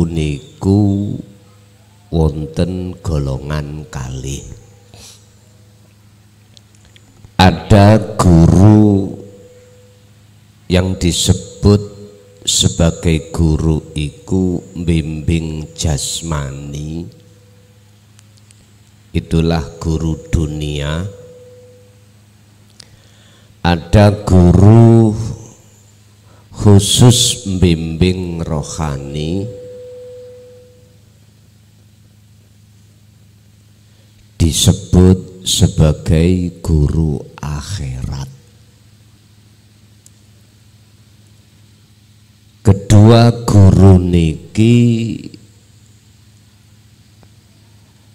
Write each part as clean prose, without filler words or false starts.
niku wonten golongan kalih. Ada guru yang disebut sebagai guru iku bimbing jasmani, itulah guru dunia. Ada guru khusus bimbing rohani, disebut sebagai guru akhirat. Kedua guru niki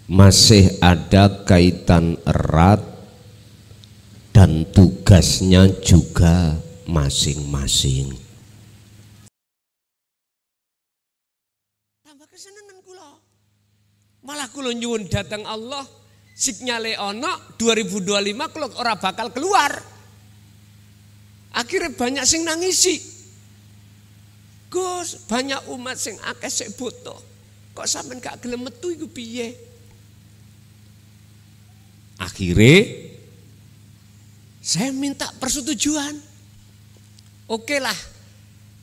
masih ada kaitan erat dan tugasnya juga masing-masing. Tambah kesenengan kula. Malah kula nyuwun datang Allah, signale ono 2025 kula ora bakal keluar. Akhirnya banyak sing nangisi. Gus, banyak umat sing akeh sik butuh. Kok sampean gak gelem metu iku piye? Akhirnya saya minta persetujuan. Oke lah,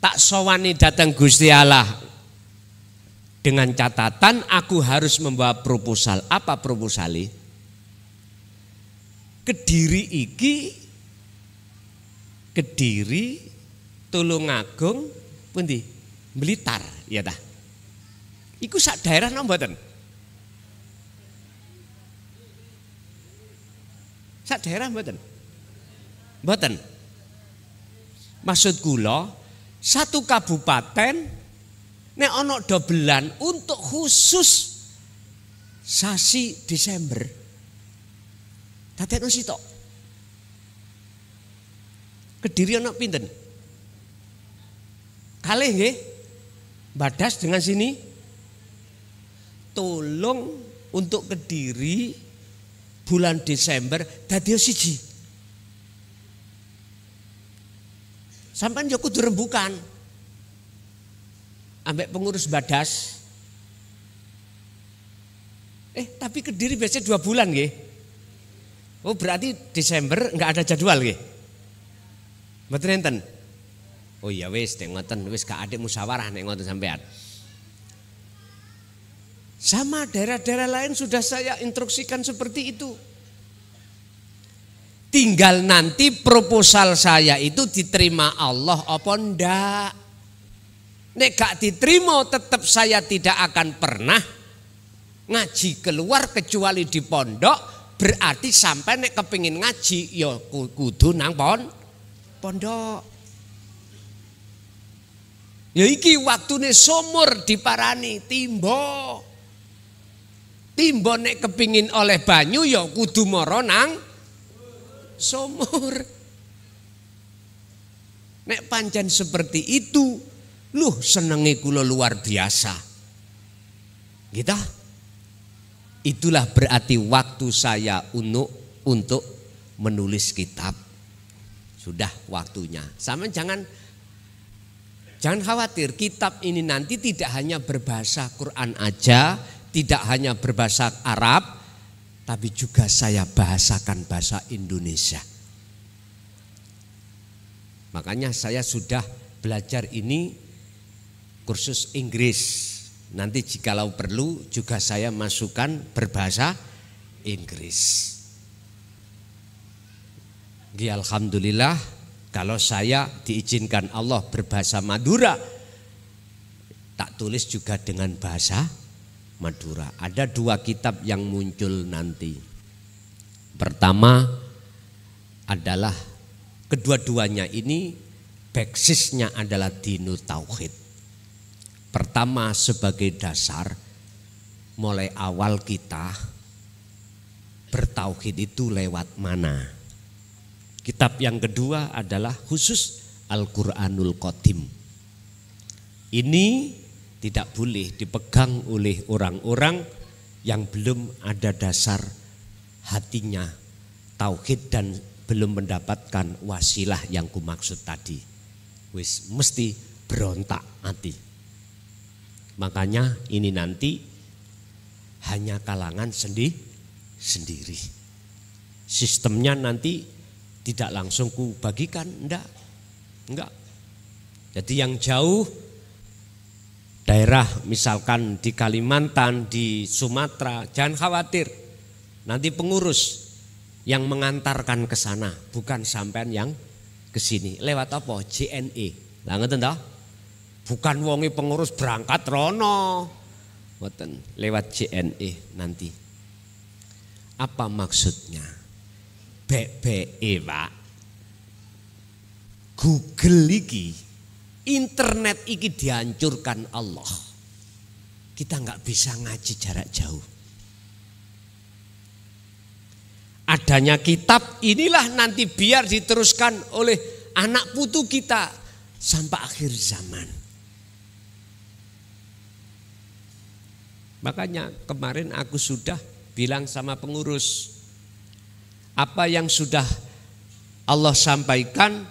tak sowani datang Gusti Allah. Dengan catatan aku harus membawa proposal. Apa proposalnya? Kediri iki, Kediri, Tulungagung, pundi? Blitar, ya dah. Iku sak daerah napa mboten? Sak daerah mboten? Mboten. Maksud kula satu kabupaten nek ana dobelan untuk khusus sasi Desember. Dadekno sitok. Kediri ana pinten? Kalih nggih. Badas dengan sini. Tolong untuk Kediri bulan Desember dadi siji. Sampeyan yo kudu rembukan. Ambek pengurus Badas. Tapi Kediri biasanya 2 bulan nggih. Oh berarti Desember enggak ada jadwal nggih. Mboten enten. Oh iya wis nek ngoten wis gak adik musyawarah nek ngoten sampean. Sama daerah-daerah lain sudah saya instruksikan seperti itu. Tinggal nanti proposal saya itu diterima Allah apa ndak. Nek gak diterima tetap saya tidak akan pernah ngaji keluar kecuali di pondok. Berarti sampai nek kepingin ngaji ya kudu nang pondok. Ya iki waktune sumur diparani timbo. Timbo nek kepingin oleh banyu ya kudu mara nang sumur. Nek pancen seperti itu, luh senenge kula luar biasa. Gitu. Itulah berarti waktu saya untuk menulis kitab. Sudah waktunya. Sama jangan khawatir, kitab ini nanti tidak hanya berbahasa Quran aja, tidak hanya berbahasa Arab, tapi juga saya bahasakan bahasa Indonesia. Makanya saya sudah belajar ini kursus Inggris. Nanti jikalau perlu juga saya masukkan berbahasa Inggris. Alhamdulillah. Kalau saya diizinkan Allah berbahasa Madura, tak tulis juga dengan bahasa Madura. Ada 2 kitab yang muncul nanti. Pertama adalah kedua-duanya ini basisnya adalah Dinul Tauhid. Pertama sebagai dasar, mulai awal kita bertauhid itu lewat mana. Kitab yang kedua adalah khusus Al-Quranul Qadim. Ini tidak boleh dipegang oleh orang-orang yang belum ada dasar hatinya tauhid dan belum mendapatkan wasilah yang kumaksud tadi. Wis mesti berontak hati. Makanya ini nanti hanya kalangan sendiri. Sistemnya nanti tidak langsung ku bagikan, enggak. Jadi yang jauh daerah misalkan di Kalimantan, di Sumatera, jangan khawatir. Nanti pengurus yang mengantarkan ke sana, bukan sampean yang ke sini. Lewat apa? JNE. Lah ngeten toh? Bukan wonge pengurus berangkat rono. Mboten, lewat JNE nanti. Apa maksudnya? BBE, Pak. Google iki, internet iki dihancurkan Allah. Kita nggak bisa ngaji jarak jauh. Adanya kitab inilah nanti biar diteruskan oleh anak putu kita sampai akhir zaman. Makanya kemarin aku sudah bilang sama pengurus, apa yang sudah Allah sampaikan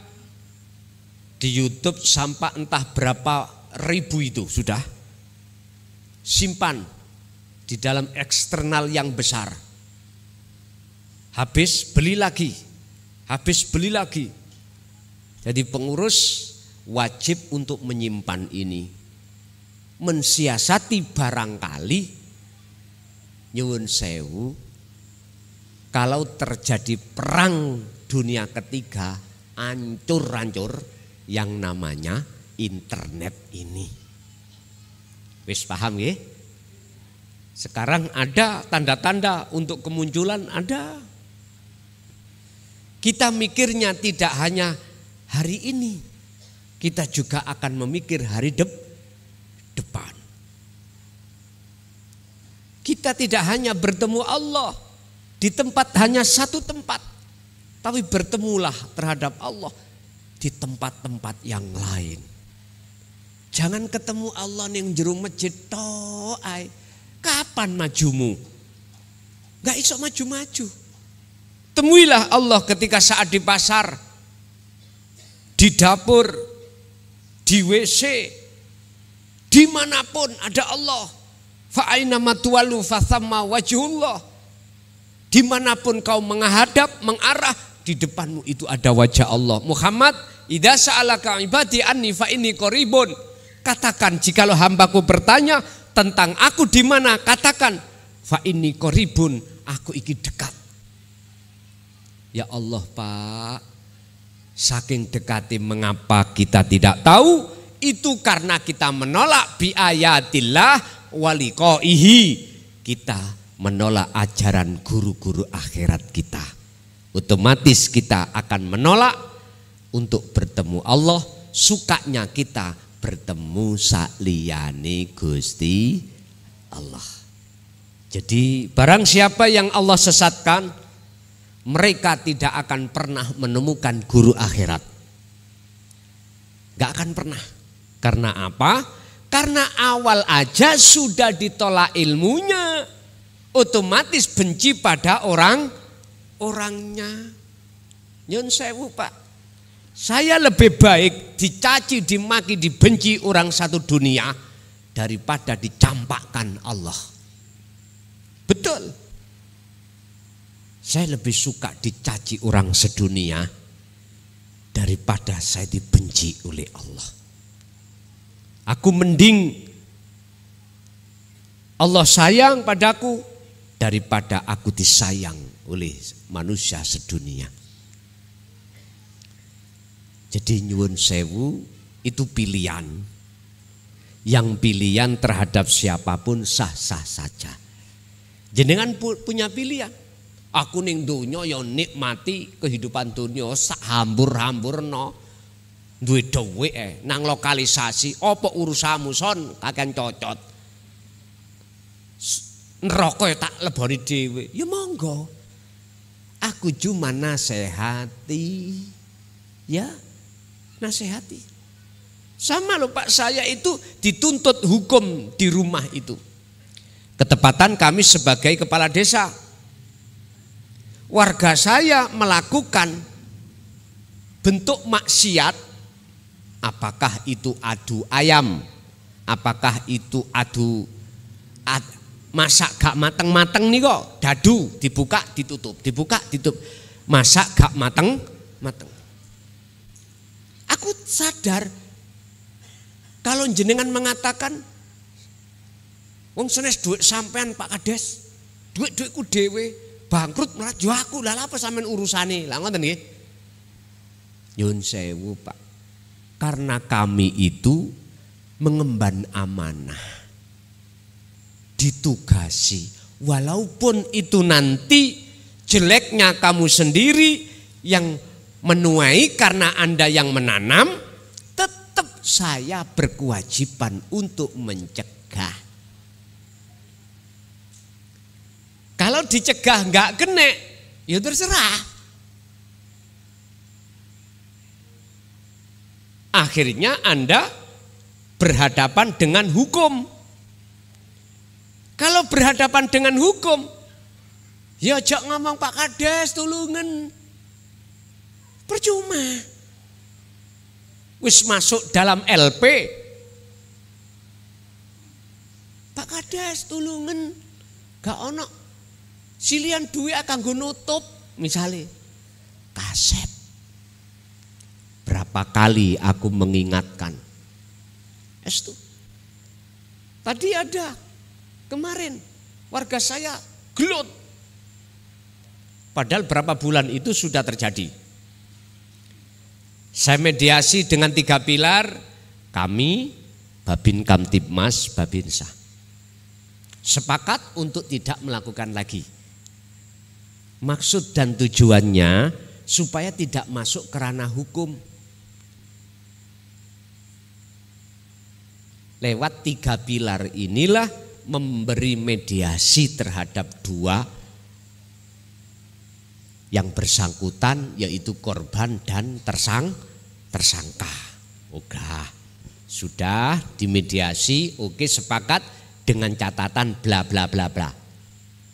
di YouTube sampai entah berapa ribu itu sudah simpan di dalam eksternal yang besar. Habis beli lagi. Jadi pengurus wajib untuk menyimpan ini. Mensiasati barangkali nyuwun sewu kalau terjadi perang dunia ketiga hancur-hancur yang namanya internet ini. Wis paham nggih? Sekarang ada tanda-tanda untuk kemunculan ada. Kita mikirnya tidak hanya hari ini, kita juga akan memikir hari depan. Kita tidak hanya bertemu Allah di tempat hanya satu tempat, tapi bertemulah terhadap Allah di tempat-tempat yang lain. Jangan ketemu Allah ning jero masjid tok ae. Kapan majumu? Gak iso maju-maju. Temuilah Allah ketika saat di pasar, di dapur, di WC, dimanapun ada Allah. Fa'aina matuwalu fathamma wajhullah. Dimanapun kau menghadap, mengarah, di depanmu itu ada wajah Allah. Muhammad, idza sa'alaka ibadi anni fa inni qaribun. Katakan jikalau hambaku bertanya tentang aku di mana, katakan fa inni qaribun, aku iki dekat. Ya Allah Pak, saking dekati mengapa kita tidak tahu? Itu karena kita menolak bi ayatillah waliqaihi. Kita menolak ajaran guru-guru akhirat kita. Otomatis kita akan menolak untuk bertemu Allah. Sukanya kita bertemu sakliyane Gusti Allah. Jadi barang siapa yang Allah sesatkan, mereka tidak akan pernah menemukan guru akhirat. Gak akan pernah. Karena apa? Karena awal aja sudah ditolak ilmunya. Otomatis benci pada orangnya. Nyun sewu Pak. Saya lebih baik dicaci, dimaki, dibenci orang satu dunia daripada dicampakkan Allah. Betul. Saya lebih suka dicaci orang sedunia daripada saya dibenci oleh Allah. Aku mending Allah sayang padaku daripada aku disayang oleh manusia sedunia. Jadi nyuwun sewu itu pilihan. Yang pilihan terhadap siapapun sah-sah saja. Jenengan punya pilihan. Aku ning donya ya nikmati kehidupan donya sak hambur-hamburno. Duwe dhuwit nang lokalisasi apa urusanmu son kakean cocot. Neraka tak leboni dhewe. Ya monggo. Aku cuma nasihati. Ya, nasihati. Sama loh Pak, saya itu dituntut hukum di rumah itu. Ketepatan kami sebagai kepala desa. Warga saya melakukan bentuk maksiat, apakah itu adu ayam, Apakah itu masak gak mateng-mateng nih kok, dadu dibuka ditutup, masak gak mateng. Aku sadar kalau jenengan mengatakan wong senes duit sampean Pak Kades, duitku dhewe bangkrut malah yo aku, lha apa sampean urusane? Lah ngoten nggih. Nyun sewu Pak. Karena kami itu mengemban amanah, ditugasi, walaupun itu nanti jeleknya kamu sendiri yang menuai karena Anda yang menanam, tetap saya berkewajiban untuk mencegah. Kalau dicegah nggak kena, ya terserah. Akhirnya Anda berhadapan dengan hukum. Kalau berhadapan dengan hukum, ya ajak ngomong Pak Kades tulungan. Percuma. Wis masuk dalam LP. Pak Kades tulungan, gak ono silian duit akan gue nutup misalnya kaset. Berapa kali aku mengingatkan. Estu. Tadi ada kemarin warga saya gelut. Padahal berapa bulan itu sudah terjadi. Saya mediasi dengan 3 pilar, kami, Babin Kamtibmas, Babinsa. Sepakat untuk tidak melakukan lagi. Maksud dan tujuannya supaya tidak masuk ke ranah hukum. Lewat 3 pilar inilah memberi mediasi terhadap 2 yang bersangkutan, yaitu korban dan tersangka. Sudah dimediasi, oke, sepakat dengan catatan bla bla bla bla.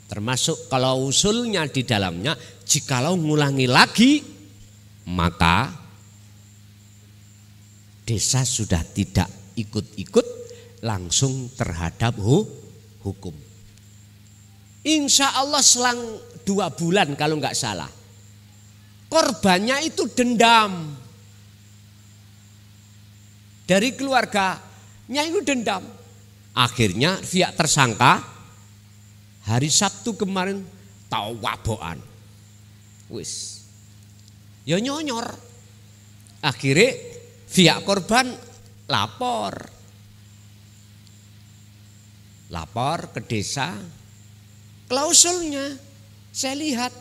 Termasuk kalau usulnya di dalamnya, jikalau ngulangi lagi, maka desa sudah tidak ikut-ikut langsung terhadap hukum. Insya Allah selang 2 bulan kalau nggak salah, korbannya itu dendam dari keluarganya, itu dendam. Akhirnya pihak tersangka hari Sabtu kemarin tahu waboan, wis, ya nyonyor. Akhirnya pihak korban lapor ke desa. Klausulnya saya lihat,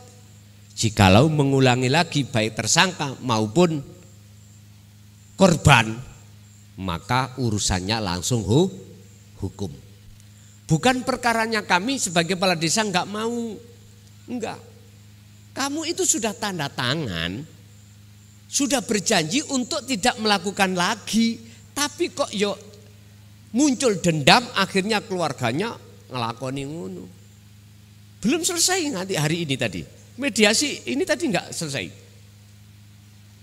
jikalau mengulangi lagi baik tersangka maupun korban, maka urusannya langsung hukum. Bukan perkaranya kami sebagai kepala desa enggak mau. Enggak. Kamu itu sudah tanda tangan, sudah berjanji untuk tidak melakukan lagi, tapi kok yuk muncul dendam, akhirnya keluarganya ngelakoni ngono. Belum selesai nanti hari ini tadi. Mediasi ini tadi enggak selesai.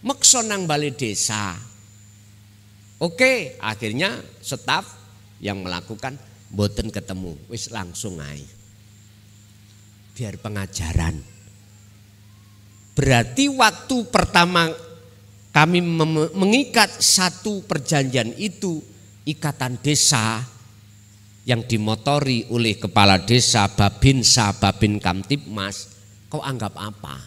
Makso nang balai desa. Oke, akhirnya staf yang melakukan mboten ketemu, wis langsung aja. Biar pengajaran. Berarti waktu pertama kami mengikat satu perjanjian itu, ikatan desa yang dimotori oleh kepala desa, Babinsa, Babin Kamtibmas, kau anggap apa?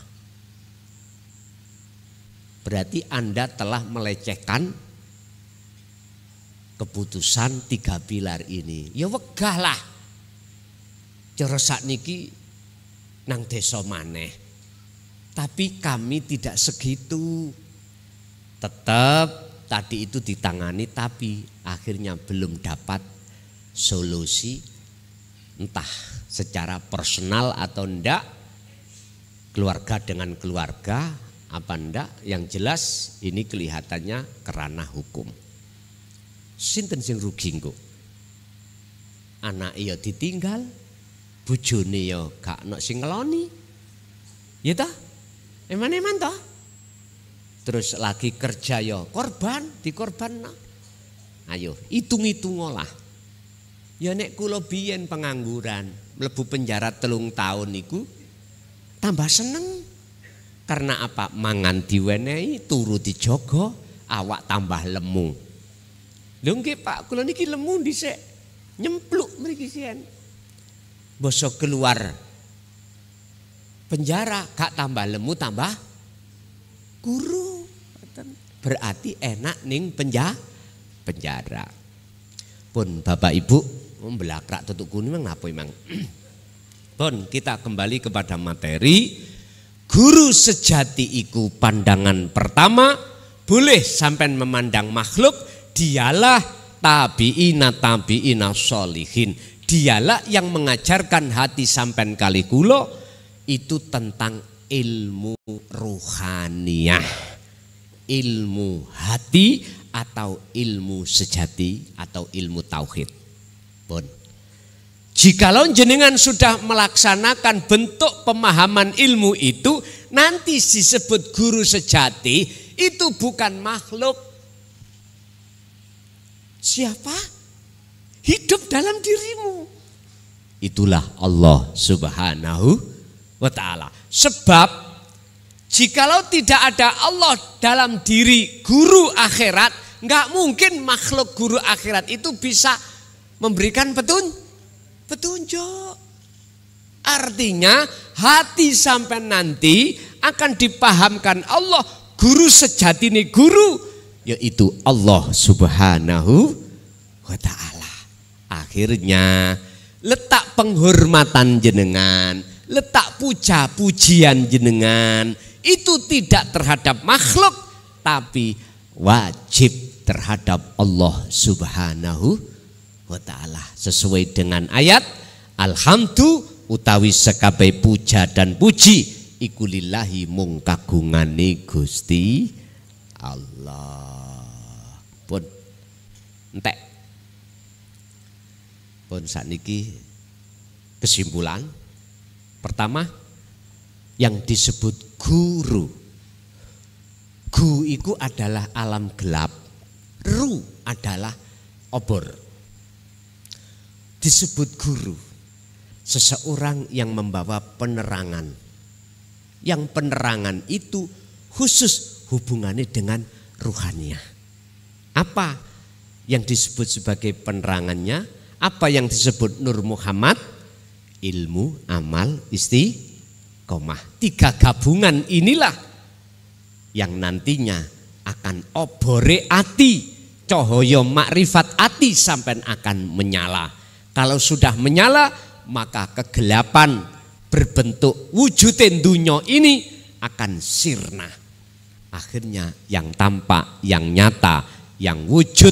Berarti Anda telah melecehkan keputusan 3 pilar ini. Ya wegah lah. Cara sakniki nang desa maneh. Tapi kami tidak segitu. Tetap tadi itu ditangani, tapi akhirnya belum dapat solusi, entah secara personal atau enggak, keluarga dengan keluarga apa enggak, yang jelas ini kelihatannya kerana hukum. Sinten sing rugi engko? Anak ya ditinggal, bojone ya gak ono sing ngeloni. Ya ta? Eman-eman ta? Terus lagi kerja ya korban, dikorbanno. Ayo, hitung-hitung olah. Ya nek kula biyen pengangguran, mlebu penjara 3 tahun niku tambah seneng. Karena apa? Mangan diwenehi, turu dijogo, awak tambah lemu. Lho nggih Pak, kula niki lemu dhisik. Nyempluk mriki sian. Bosok keluar penjara gak tambah lemu tambah guru. Berarti enak ning penjara. Pun Bapak Ibu belakrak tutuk kuning memang apa emang. Pun kita kembali kepada materi. Guru sejati iku pandangan pertama, boleh sampai memandang makhluk, dialah tabi'ina sholihin. Dialah yang mengajarkan hati sampean kali kulo itu tentang ilmu ruhaniyah, ilmu hati atau ilmu sejati atau ilmu tauhid. Pun jikalau jenengan sudah melaksanakan bentuk pemahaman ilmu itu, nanti disebut guru sejati, itu bukan makhluk. Siapa? Hidup dalam dirimu. Itulah Allah Subhanahu wa ta'ala. Sebab jikalau tidak ada Allah dalam diri guru akhirat, nggak mungkin makhluk guru akhirat itu bisa memberikan petunjuk. Artinya hati sampai nanti akan dipahamkan Allah guru sejati ini guru, yaitu Allah Subhanahu wa ta'ala. Akhirnya letak penghormatan jenengan, letak puja-pujian jenengan itu tidak terhadap makhluk, tapi wajib terhadap Allah Subhanahu wa ta'ala, sesuai dengan ayat alhamdu utawi sekabe puja dan puji iku lillahi mung kagungane Gusti Allah. Pun entek pun sakniki kesimpulan pertama yang disebut guru. Gu iku adalah alam gelap, ru adalah obor. Disebut guru, seseorang yang membawa penerangan. Yang penerangan itu khusus hubungannya dengan ruhaniyah. Apa yang disebut sebagai penerangannya? Apa yang disebut Nur Muhammad? Ilmu, amal, istiqomah. 3 gabungan inilah yang nantinya akan obore ati, cahaya makrifat ati sampai akan menyala. Kalau sudah menyala, maka kegelapan berbentuk wujudin dunia ini akan sirna. Akhirnya yang tampak, yang nyata, yang wujud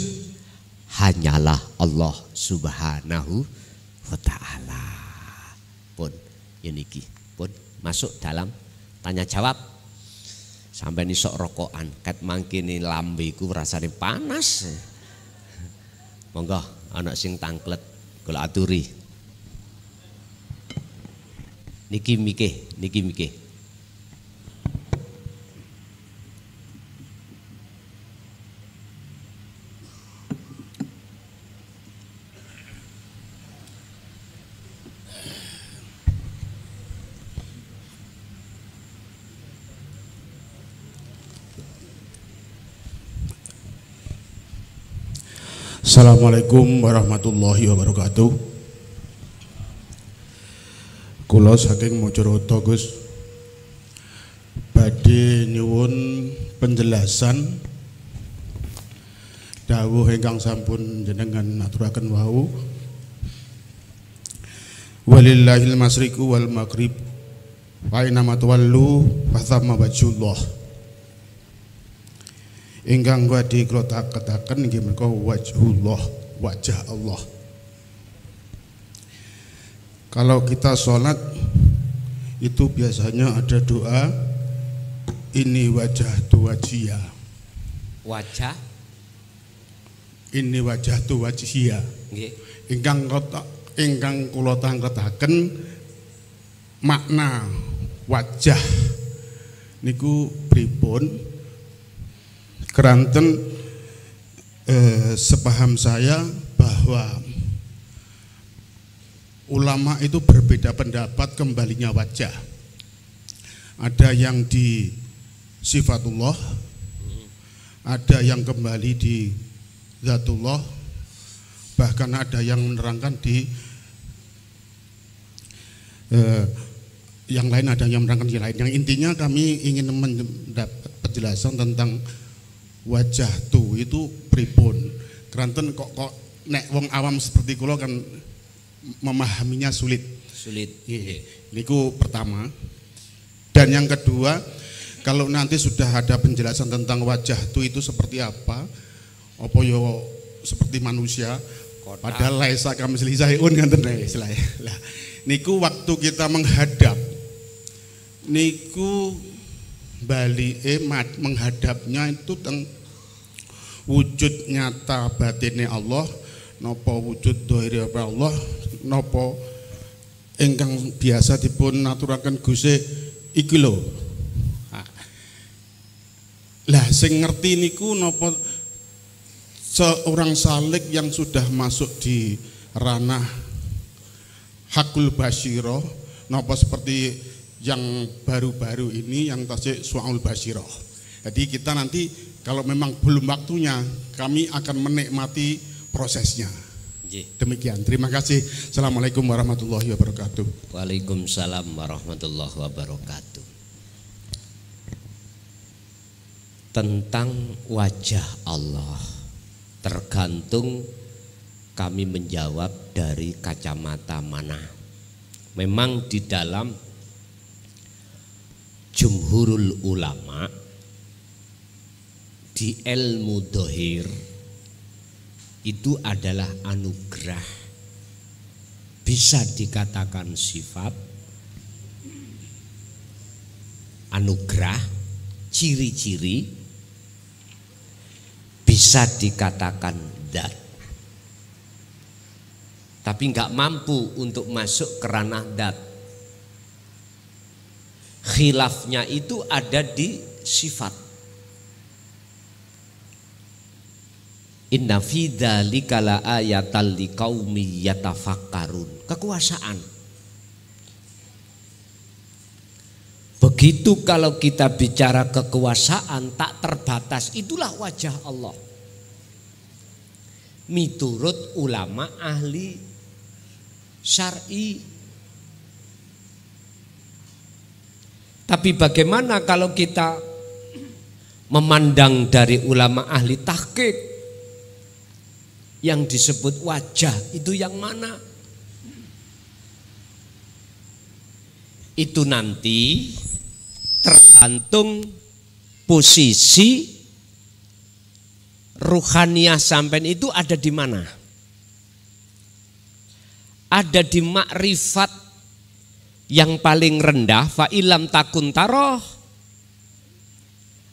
hanyalah Allah Subhanahu wa ta'ala. Pun ini pun masuk dalam tanya jawab. Sampai nisok rokokan, kat mangkini lambiku rasanya panas. Monggo anak sing tangklet kula aturi. Niki mikih. Assalamualaikum warahmatullahi wabarakatuh. Kula saking Mojoreto Gus, badhe nyuwun penjelasan dawuh ingkang sampun jenengan aturaken wau. Walillahil masyriqu wal maghrib wa aina matwallu fathamma wajhullah. Ingkang badhe kula taketaken inggih menika wajhullah, wajah Allah. Kalau kita sholat itu biasanya ada doa ini wajah tu wajhiya. Wajah ini wajah tu wajhiya. nggih. Ingkang kula tangketaken makna wajah niku pripun? Keranten Sepaham saya bahwa ulama itu berbeda pendapat kembalinya wajah. Ada yang di sifatullah, ada yang kembali di zatullah, bahkan ada yang menerangkan di yang lain, ada yang menerangkan yang lain. Yang intinya kami ingin mendapat penjelasan tentang wajah tu itu pripun. Keranten kok nek wong awam seperti kula kan memahaminya sulit. Niku pertama. Dan yang kedua, kalau nanti sudah ada penjelasan tentang wajah itu seperti apa yo seperti manusia, padahal laisa kamislihi syai'un kan istilahnya. Lah niku waktu kita menghadap niku menghadapnya itu tentang wujud nyata batinnya Allah, nopo wujud dohiri Allah, nopo ingkang biasa dipun naturaken Gusti iki lho. Lah sing ngerti niku nopo seorang salik yang sudah masuk di ranah hakul basyirah, nopo seperti yang baru-baru ini yang tasik su'aul basyirah. Jadi kita nanti kalau memang belum waktunya, kami akan menikmati prosesnya. Demikian, terima kasih. Assalamualaikum warahmatullahi wabarakatuh. Waalaikumsalam warahmatullahi wabarakatuh. Tentang wajah Allah, tergantung kami menjawab dari kacamata mana. Memang di dalam jumhurul ulama di ilmu dohir itu adalah anugerah, bisa dikatakan sifat, anugerah, ciri-ciri, bisa dikatakan zat. Tapi nggak mampu untuk masuk ke ranah zat. Khilafnya itu ada di sifat. Inna fi dzalika la ayatal liqaumi yatafakkarun. Kekuasaan. Begitu kalau kita bicara kekuasaan tak terbatas, itulah wajah Allah. Miturut ulama ahli syar'i. Tapi bagaimana kalau kita memandang dari ulama ahli tahqiq? Yang disebut wajah itu yang mana? Itu nanti tergantung posisi ruhaniyah sampean itu ada di mana. Ada di makrifat yang paling rendah, fa ilam takun taroh.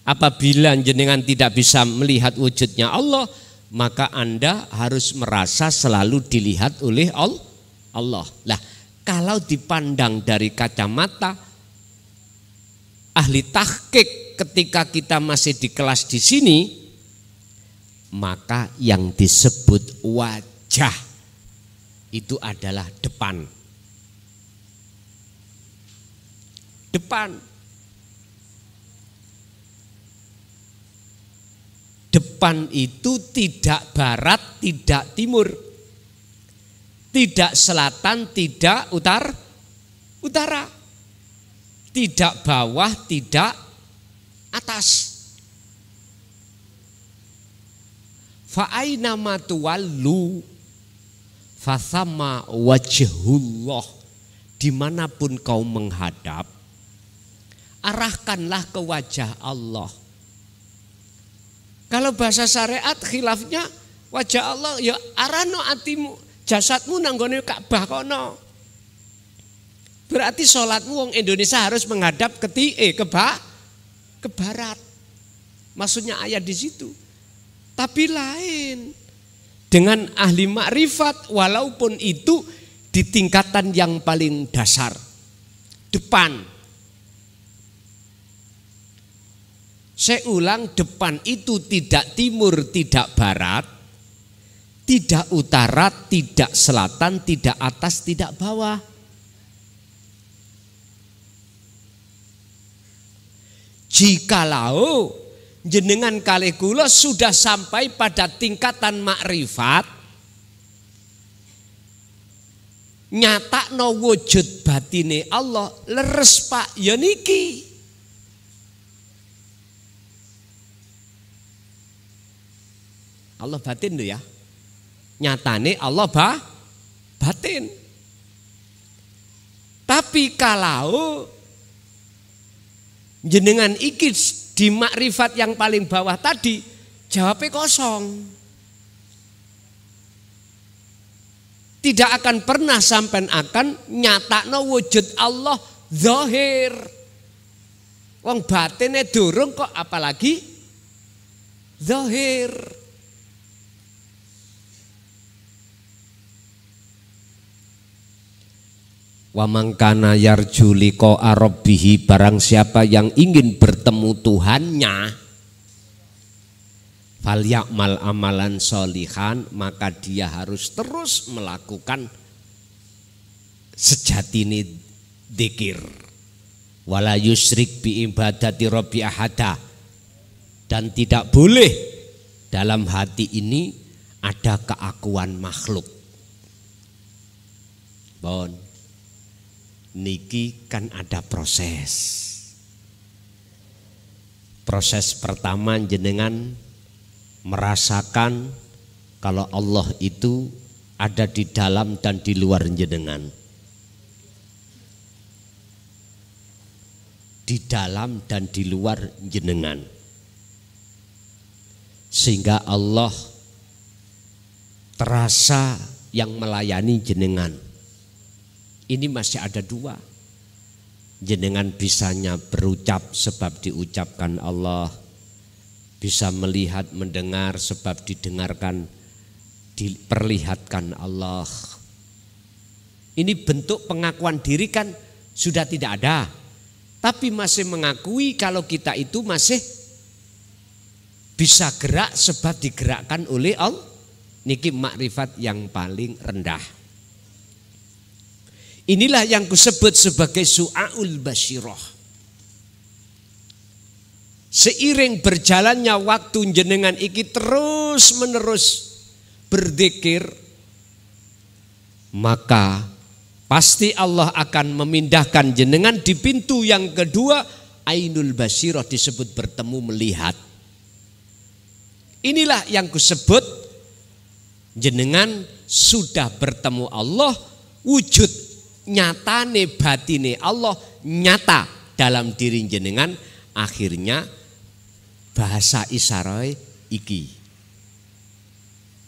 Apabila jenengan tidak bisa melihat wujudnya Allah, maka Anda harus merasa selalu dilihat oleh Allah. Lah, kalau dipandang dari kacamata ahli tahqiq ketika kita masih di kelas di sini, maka yang disebut wajah itu adalah depan. Depan. Depan itu tidak barat, tidak timur, tidak selatan, tidak utara, tidak bawah, tidak atas. Fa aina ma tuwallu fa thamma wajhullah. Dimanapun kau menghadap, arahkanlah ke wajah Allah. Kalau bahasa syariat khilafnya wajah Allah ya arano atimu, jasadmu nanggone Ka'bah kono. Berarti sholatmu wong Indonesia harus menghadap ke barat. Maksudnya ayat di situ. Tapi lain dengan ahli makrifat, walaupun itu di tingkatan yang paling dasar, depan. Saya ulang, depan itu tidak timur, tidak barat, tidak utara, tidak selatan, tidak atas, tidak bawah. Jikalau jenengan kalih kula sudah sampai pada tingkatan makrifat, nyatakno wujud batine Allah, leres Pak, ya niki. Allah batin lho ya. Nyatane Allah batin. Tapi kalau jenengan iki di makrifat yang paling bawah tadi, jawabnya kosong. Tidak akan pernah sampai akan nyatakno wujud Allah zahir. Wong batine durung kok apalagi zahir. Wa mangkana yarju liqa'a rabbih, barang siapa yang ingin bertemu Tuhannya, falya'mal amalan sholihan, maka dia harus terus melakukan sejatine dzikir. Wala yusyrik bi ibadati rabbi ahada, dan tidak boleh dalam hati ini ada keakuan makhluk. Bon, niki kan ada proses. Proses pertama jenengan merasakan kalau Allah itu ada di dalam dan di luar jenengan. Di dalam dan di luar jenengan. Sehingga Allah terasa yang melayani jenengan. Ini masih ada dua. Jenengan bisanya berucap sebab diucapkan Allah, bisa melihat mendengar sebab didengarkan, diperlihatkan Allah. Ini bentuk pengakuan diri kan sudah tidak ada, tapi masih mengakui kalau kita itu masih bisa gerak sebab digerakkan oleh Allah. Niki makrifat yang paling rendah. Inilah yang kusebut sebagai su'aul basyirah. Seiring berjalannya waktu jenengan iki terus menerus berzikir, maka pasti Allah akan memindahkan jenengan di pintu yang kedua, ainul basyirah, disebut bertemu melihat. Inilah yang kusebut jenengan sudah bertemu Allah, wujud nyatane batine Allah nyata dalam diri jenengan. Akhirnya bahasa isyarat iki.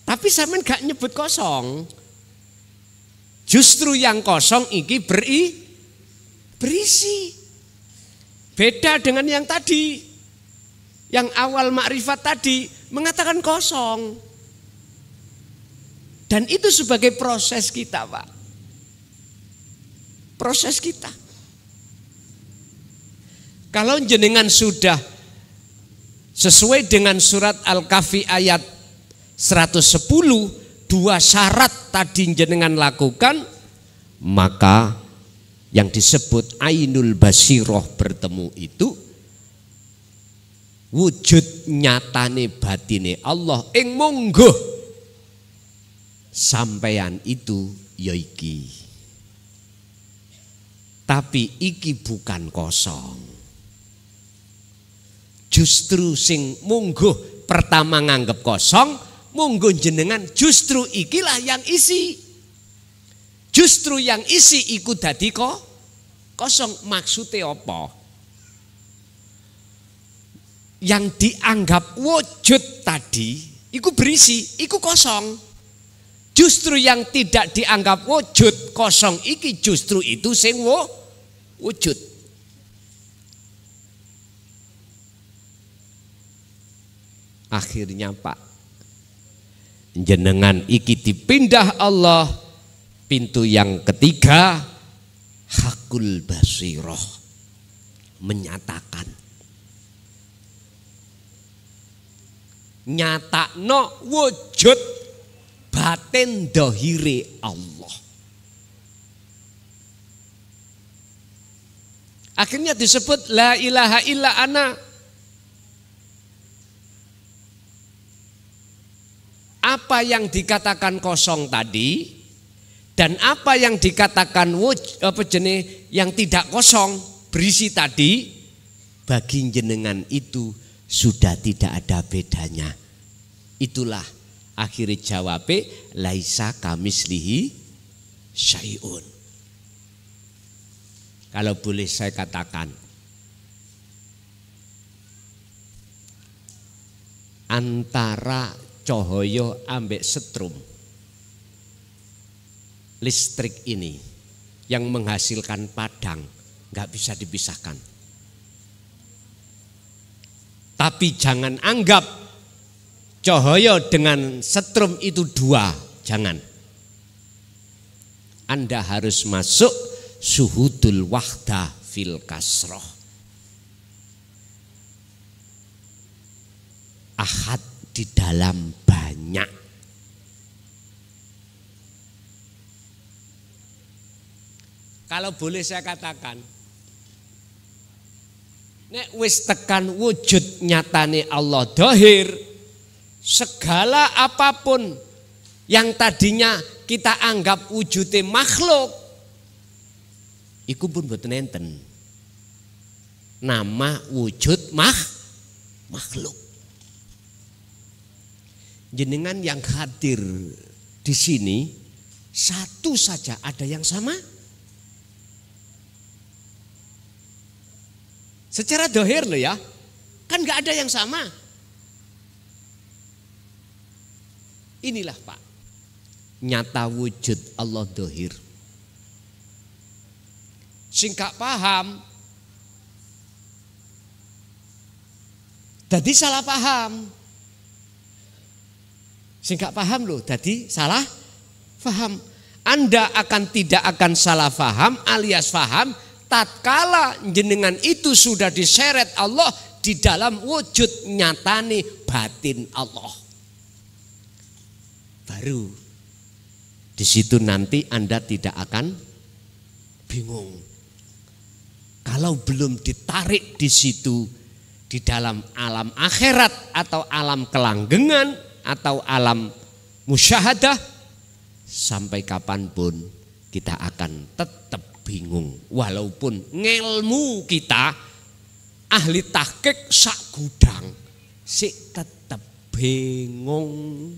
Tapi sampean gak nyebut kosong. Justru yang kosong iki berisi. Beda dengan yang tadi. Yang awal makrifat tadi mengatakan kosong. Dan itu sebagai proses kita, Pak. Proses kita. Kalau jenengan sudah sesuai dengan surat Al-Kahfi ayat 110, dua syarat tadi jenengan lakukan, maka yang disebut ainul basyirah bertemu itu wujud nyatane batine Allah ing monggo sampeyan itu ya iki. Tapi iki bukan kosong. Justru sing mungguh pertama nganggep kosong, mungguh jenengan justru ikilah yang isi. Justru yang isi iku dadi kosong. Maksudnya apa? Yang dianggap wujud tadi iku berisi, iku kosong. Justru yang tidak dianggap wujud kosong iki justru itu sing wujud. Akhirnya Pak, jenengan iki dipindah Allah pintu yang ketiga, hakul basyirah, menyatakan nyatakno wujud batin dohire Allah. Akhirnya disebut la ilaha illa ana. Apa yang dikatakan kosong tadi dan apa yang dikatakan yang tidak kosong berisi tadi, bagi jenengan itu sudah tidak ada bedanya. Itulah akhirnya jawabnya laisa kamislihi syai'un. Kalau boleh saya katakan, antara cahaya ambek setrum listrik ini yang menghasilkan padang nggak bisa dipisahkan. Tapi jangan anggap cahaya dengan setrum itu dua, jangan. Anda harus masuk syuhudul wahdah fil kasroh. Ahad di dalam banyak. Kalau boleh saya katakan, nek wis tekan wujud nyatane Allah dohir, segala apapun yang tadinya kita anggap wujudnya makhluk, iku pun boten enten nama wujud makhluk. Jenengan yang hadir di sini satu saja ada yang sama. Secara dohir loh ya, kan nggak ada yang sama. Inilah Pak, nyata wujud Allah dohir. Sing gak paham, jadi salah paham. Sing gak paham loh, jadi salah paham. Anda tidak akan salah paham alias paham tatkala jenengan itu sudah diseret Allah di dalam wujud nyatane batin Allah. Baru di situ nanti Anda tidak akan bingung. Kalau belum ditarik di situ di dalam alam akhirat atau alam kelanggengan atau alam musyahadah, sampai kapanpun kita akan tetap bingung. Walaupun ngelmu kita ahli tahqiq sak gudang, sik tetap bingung.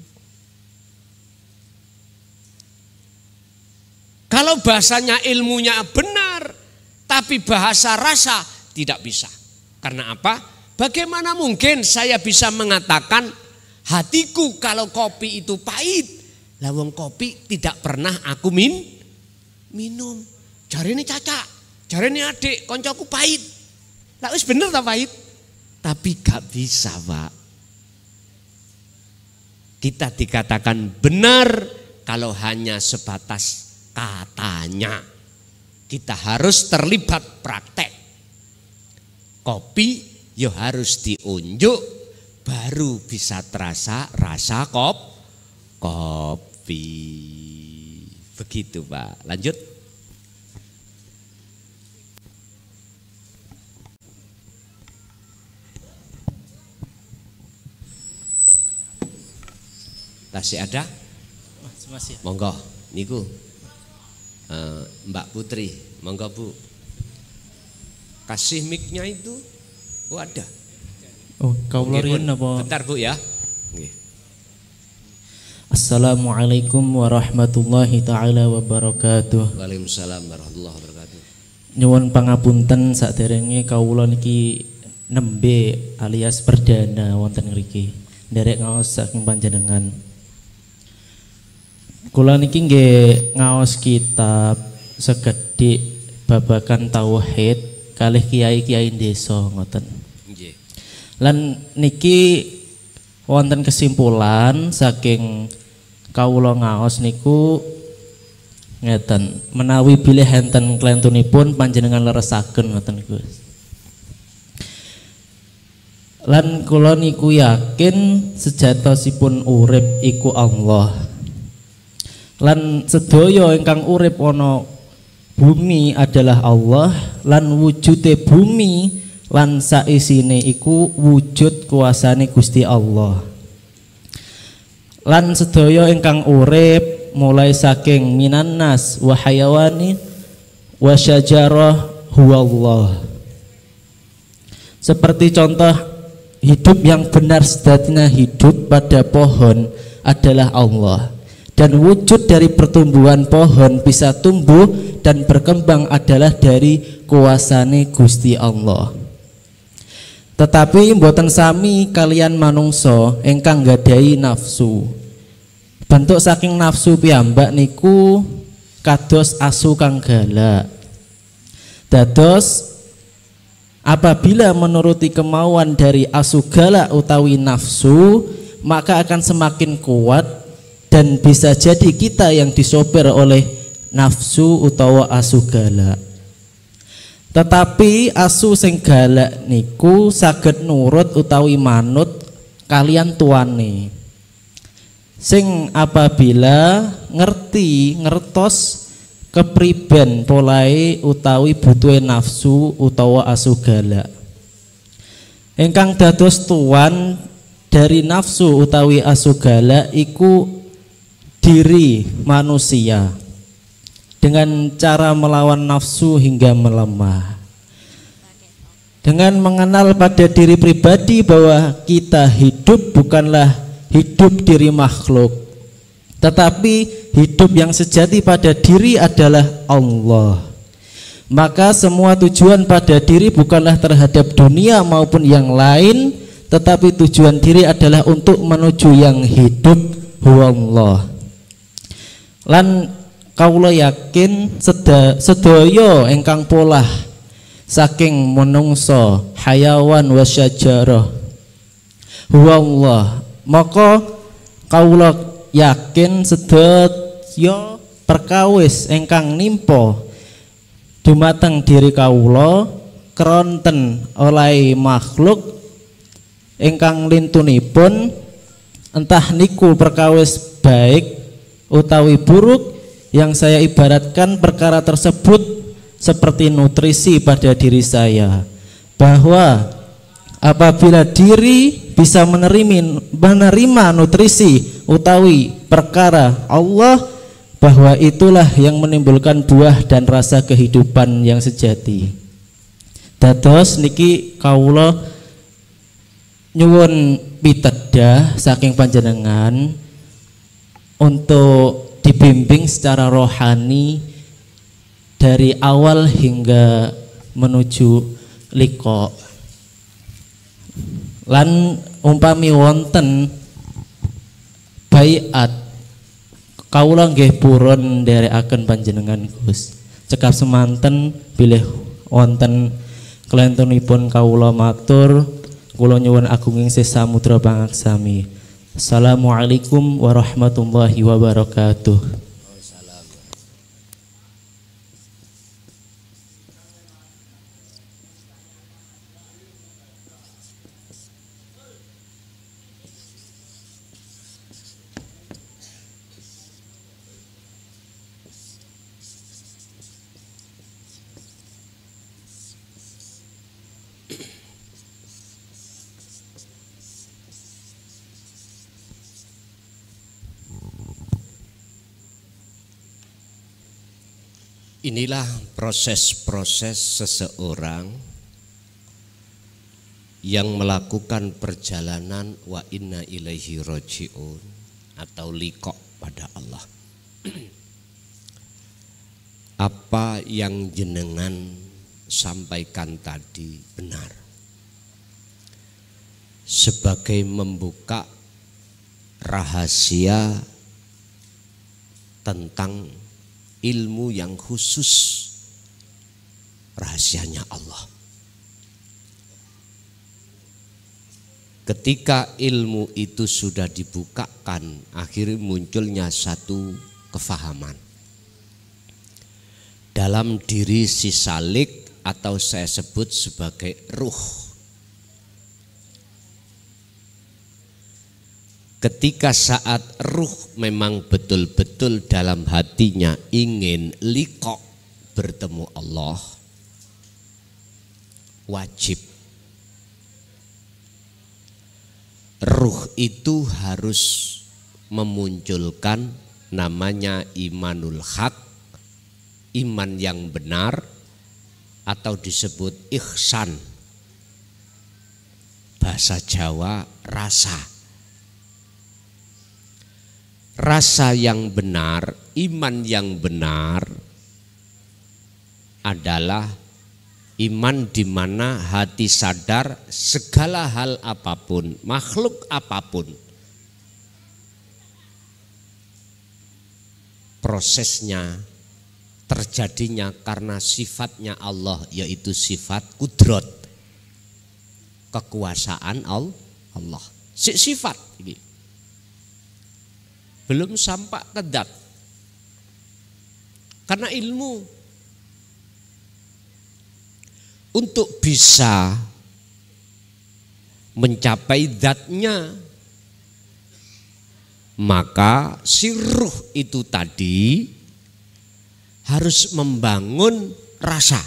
Kalau bahasanya ilmunya benar, tapi bahasa rasa tidak bisa. Karena apa? Bagaimana mungkin saya bisa mengatakan hatiku kalau kopi itu pahit, lawang kopi tidak pernah aku minum. Jari ini caca, jari ini adik, koncoku pahit. Lah wis bener tak pahit? Tapi gak bisa Pak. Kita dikatakan benar kalau hanya sebatas katanya. Kita harus terlibat praktek. Kopi ya harus diunjuk, baru bisa terasa rasa kopi. Begitu Pak. Lanjut. Masih ada? Masih. Monggo, niku Mbak Putri, monggo Bu. Kasih mic-nya itu, oh ada. Oh, kaula riyen apa? Bentar Bu ya. Nggih. Assalamualaikum warahmatullahi taala wabarakatuh. Waalaikumsalam warahmatullahi wabarakatuh. Nyuwun pangapunten saderenge kawula niki nembe alias perdana wonten mriki. Nderek ngaos saking panjenengan. Kula niki nggih ngaos kitab segedhik babagan tauhid kalih kiai-kiai desa ngoten. Nggih. Lan niki wonten kesimpulan saking kawula ngaos niku ngeten, menawi bilih enten klentunipun panjenengan leresaken ngoten Gus. Lan kula niku yakin sejatosipun urip iku Allah. Lan sedaya ingkang urip ana bumi adalah Allah, lan wujude bumi lan saisine iku wujud kuasane Gusti Allah. Lan sedaya ingkang urip mulai saking minannas wa hayawani wa syajarah huwa Allah. Seperti contoh hidup yang benar sejatinya hidup pada pohon adalah Allah, dan wujud dari pertumbuhan pohon bisa tumbuh dan berkembang adalah dari kuasane Gusti Allah. Tetapi mboten sami kalian manungsa ingkang nggadhahi nafsu. Bentuk saking nafsu piyambak niku kados asu kang galak. Dados apabila menuruti kemauan dari asu galak utawi nafsu, maka akan semakin kuat dan bisa jadi kita yang disopir oleh nafsu utawa asu galak. Tetapi asu sing galak niku saged nurut utawi manut kalian tuane. Sing apabila ngertos kepriben polahe utawi butuhe nafsu utawa asu galak. Ingkang dados tuan dari nafsu utawi asu galak iku diri manusia dengan cara melawan nafsu hingga melemah. Dengan mengenal pada diri pribadi bahwa kita hidup bukanlah hidup diri makhluk, tetapi hidup yang sejati pada diri adalah Allah. Maka semua tujuan pada diri bukanlah terhadap dunia maupun yang lain, tetapi tujuan diri adalah untuk menuju yang hidup huwa Allah. Lan kawula yakin sedaya ingkang polah saking menungso hayawan wa syajarah huwa Allah, maka kawula yakin sedaya perkawis ingkang nimpa dumateng diri kawula kronten oleh makhluk ingkang lintunipun, entah niku perkawis baik utawi buruk, yang saya ibaratkan perkara tersebut seperti nutrisi pada diri saya, bahwa apabila diri bisa menerima nutrisi utawi perkara Allah, bahwa itulah yang menimbulkan buah dan rasa kehidupan yang sejati. Dados niki kawula nyuwun pitedah saking panjenengan untuk dibimbing secara rohani dari awal hingga menuju liqa. Lan umpami wonten baiat, kawula nggih purun nderekaken panjenengan Gus. Cekap semanten bilih wonten kelentunipun kawula matur, kula nyuwun agunging sesamudra pangaksami. Assalamualaikum warahmatullahi wabarakatuh. Inilah proses-proses seseorang yang melakukan perjalanan wa inna ilaihi raji'un atau liqa pada Allah. Apa yang jenengan sampaikan tadi benar. Sebagai membuka rahasia tentang ilmu yang khusus, rahasianya Allah. Ketika ilmu itu sudah dibukakan, akhirnya munculnya satu kefahaman dalam diri si salik, atau saya sebut sebagai ruh. ketika saat ruh memang betul-betul dalam hatinya ingin liqa bertemu Allah, wajib ruh itu harus memunculkan namanya imanul haq, iman yang benar, atau disebut ihsan, bahasa Jawa rasa. Rasa yang benar, iman yang benar adalah iman di mana hati sadar segala hal apapun, makhluk apapun, prosesnya terjadinya karena sifatnya Allah, yaitu sifat kudrat, kekuasaan Allah. Sifat ini belum sampai ke zat. Karena ilmu untuk bisa mencapai zatnya, maka si ruh itu tadi harus membangun rasa.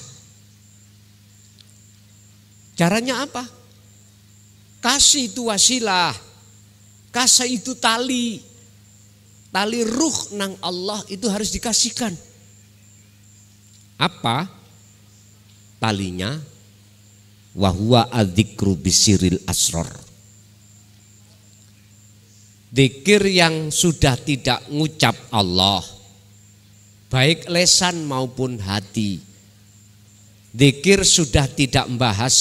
Caranya apa? Kasih itu wasilah, kasih itu tali. Tali ruh nang Allah itu harus dikasihkan. Apa talinya? Wahuwa adzikru bisiril asror. Dzikir yang sudah tidak ngucap Allah, baik lesan maupun hati. Dzikir sudah tidak membahas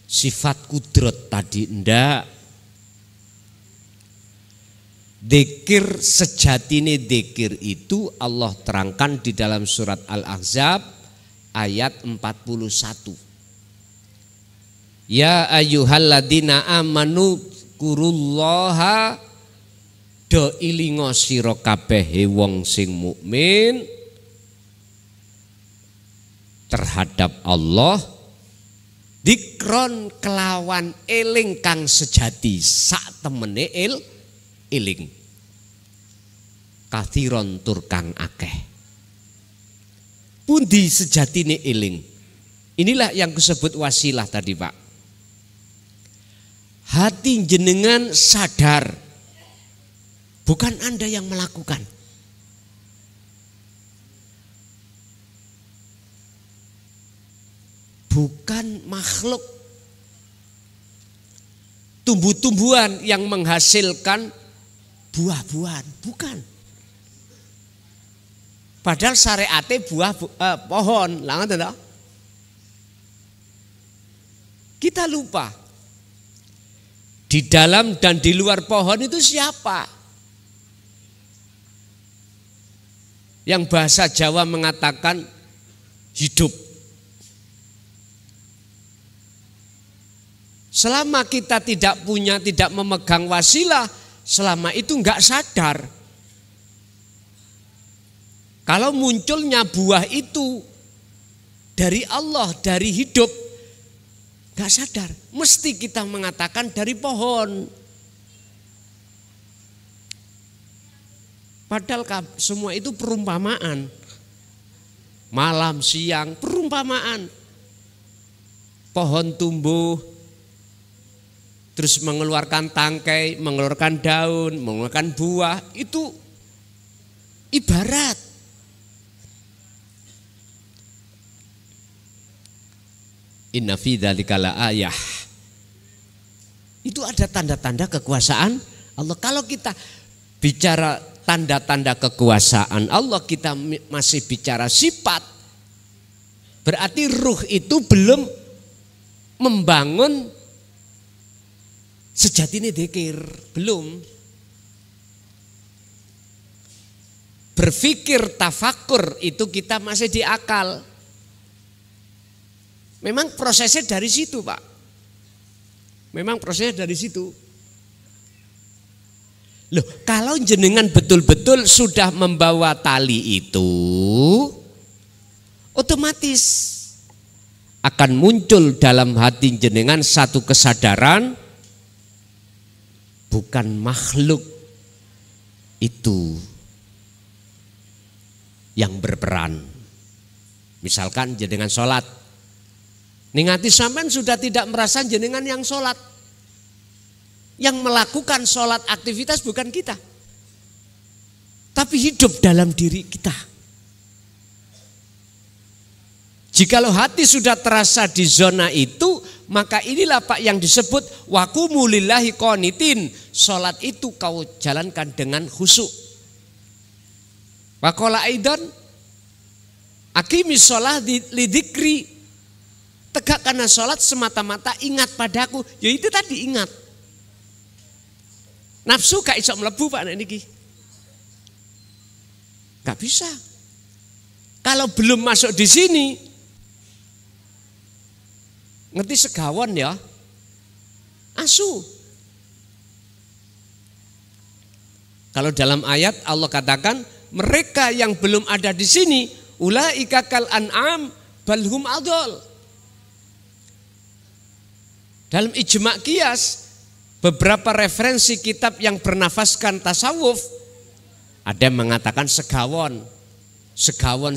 sifat kudrat tadi, ndak. Dzikir sejatine dzikir itu Allah terangkan di dalam surat Al-Ahzab ayat 41. Ya ayyuhalladzina amanu kurullaha, do ilinga sira kabeh wong sing mukmin terhadap Allah, dikron kelawan eling kang sejati, sak temene eling kathiron tur kang akeh. Pundi sejatine eling? Inilah yang disebut wasilah tadi, Pak. Hati jenengan sadar, bukan Anda yang melakukan. Bukan makhluk, tumbuh-tumbuhan yang menghasilkan buah-buahan, bukan. Padahal syariate buah pohon, langan tidak? Kita lupa. Di dalam dan di luar pohon itu siapa? Yang bahasa Jawa mengatakan hidup. Selama kita tidak memegang wasilah, selama itu enggak sadar. Kalau munculnya buah itu dari Allah, dari hidup, enggak sadar. Mesti kita mengatakan dari pohon. Padahal semua itu perumpamaan. Malam, siang, perumpamaan. Pohon tumbuh, terus mengeluarkan tangkai, mengeluarkan daun, mengeluarkan buah, itu ibarat. Inna fi dzalika laayah. Itu ada tanda-tanda kekuasaan Allah. Kalau kita bicara tanda-tanda kekuasaan Allah, kita masih bicara sifat, berarti ruh itu belum membangun sejatine dzikir, belum. Berpikir tafakur itu kita masih di akal. Memang prosesnya dari situ, Pak. Memang prosesnya dari situ. Loh, kalau jenengan betul-betul sudah membawa tali itu, otomatis akan muncul dalam hati jenengan satu kesadaran bukan makhluk itu yang berperan. Misalkan jenengan sholat, ningati sampean sudah tidak merasa jenengan yang sholat. Yang melakukan sholat aktivitas bukan kita, tapi hidup dalam diri kita. Jikalau hati sudah terasa di zona itu, maka inilah Pak yang disebut waqumu lillahi qanitin. Sholat itu kau jalankan dengan khusyuk. Wa qala aidan aqimis sholat lidzikri. Tegakkanlah sholat semata-mata ingat padaku. Ya itu tadi ingat. Nafsu gak iso mlebu Pak nek niki. Gak bisa. Kalau belum masuk di sini, ngerti segawon ya, asu. Kalau dalam ayat Allah katakan mereka yang belum ada di sini, ulaika kal an'am balhum adol. Dalam ijma' qiyas, beberapa referensi kitab yang bernafaskan tasawuf, ada yang mengatakan segawon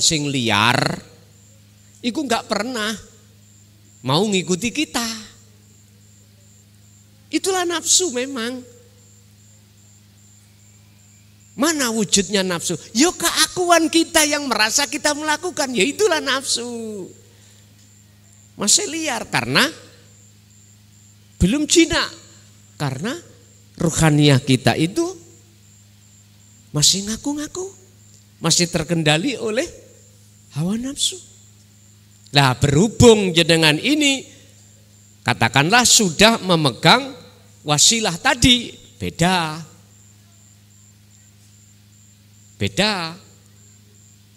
sing liar, iku nggak pernah mau ngikuti kita. Itulah nafsu memang. Mana wujudnya nafsu? Ya keakuan kita yang merasa kita melakukan, ya itulah nafsu. Masih liar karena belum jinak. Karena ruhaniyah kita itu masih ngaku-ngaku, masih terkendali oleh hawa nafsu. Nah berhubung jenengan ini katakanlah sudah memegang wasilah tadi, beda.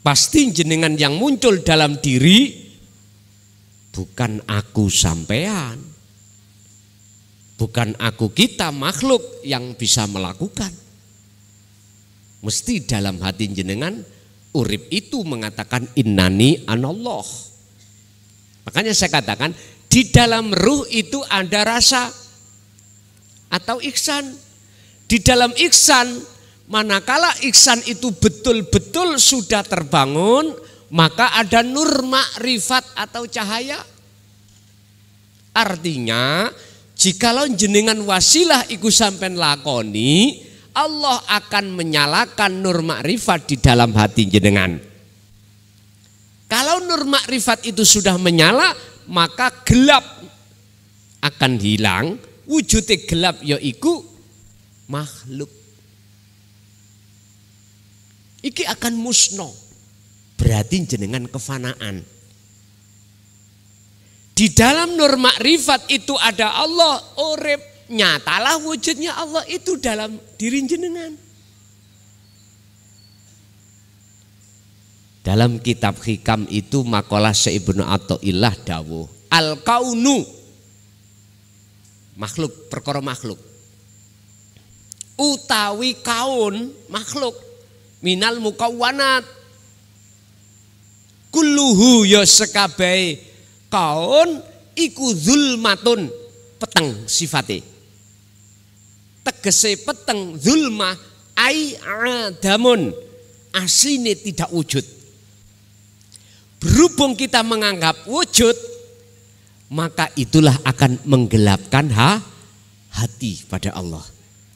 Pasti jenengan yang muncul dalam diri bukan aku sampean. Bukan aku kita makhluk yang bisa melakukan. Mesti dalam hati jenengan urip itu mengatakan innani anallah. Makanya saya katakan di dalam ruh itu ada rasa atau ihsan. Di dalam ihsan, manakala ihsan itu betul-betul sudah terbangun, maka ada nur makrifat atau cahaya. Artinya jikalau jenengan wasilah iku sampean lakoni, Allah akan menyalakan nur makrifat di dalam hati jenengan. Kalau nur makrifat itu sudah menyala, maka gelap akan hilang. Wujudnya gelap yaiku makhluk. Iki akan musno. Berarti jenengan kefanaan. Di dalam nur makrifat itu ada Allah, urip, nyatalah wujudnya Allah itu dalam diri jenengan. Dalam kitab Hikam itu makalah Syekh Ibnu Athaillah dawuh, al-kaunu makhluk, perkara makhluk. Utawi kaun makhluk minal mukawwanat. Kulluhu ya sekabehe kaun iku zulmatun, peteng sifate. Tegese peteng zulmah ai adamun, asline tidak wujud. Berhubung kita menganggap wujud, maka itulah akan menggelapkan hati pada Allah.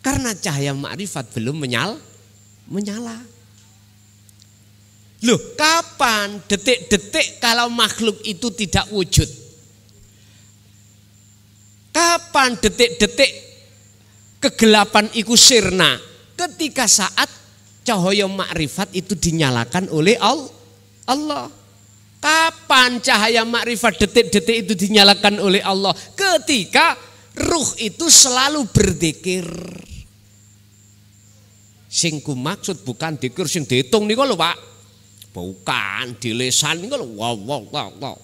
Karena cahaya makrifat belum menyala. Loh, kapan detik-detik kalau makhluk itu tidak wujud? Kapan detik-detik kegelapan itu sirna? Ketika saat cahaya makrifat itu dinyalakan oleh Allah. Kapan cahaya makrifat detik-detik itu dinyalakan oleh Allah? Ketika ruh itu selalu berzikir. Sing ku maksud bukan zikir sing dihitung niku lho, Pak. Bukan di lesan niku lho. Wow.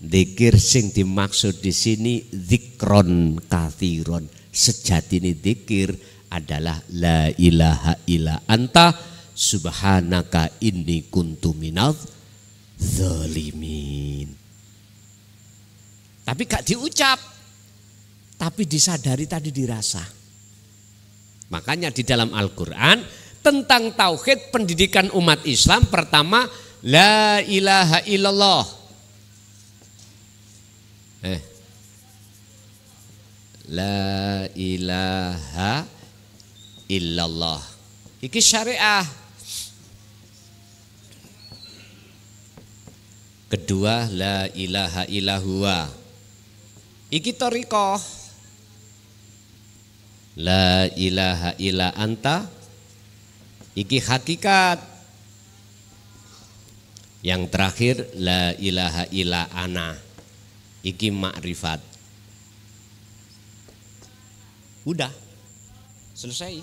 Zikir sing dimaksud di sini zikron katsiron. Sejatine zikir adalah la ilaha illa anta subhanaka inni kuntu minadz zalimin. Tapi gak diucap. tapi disadari tadi dirasa. Makanya di dalam Al-Quran tentang tauhid pendidikan umat Islam pertama la ilaha illallah. La ilaha illallah. Iki syariah. Kedua la ilaha illallah. Iki thariqah. La ilaha illa anta. Iki hakikat. Yang terakhir la ilaha illa ana. Iki makrifat. Udah selesai.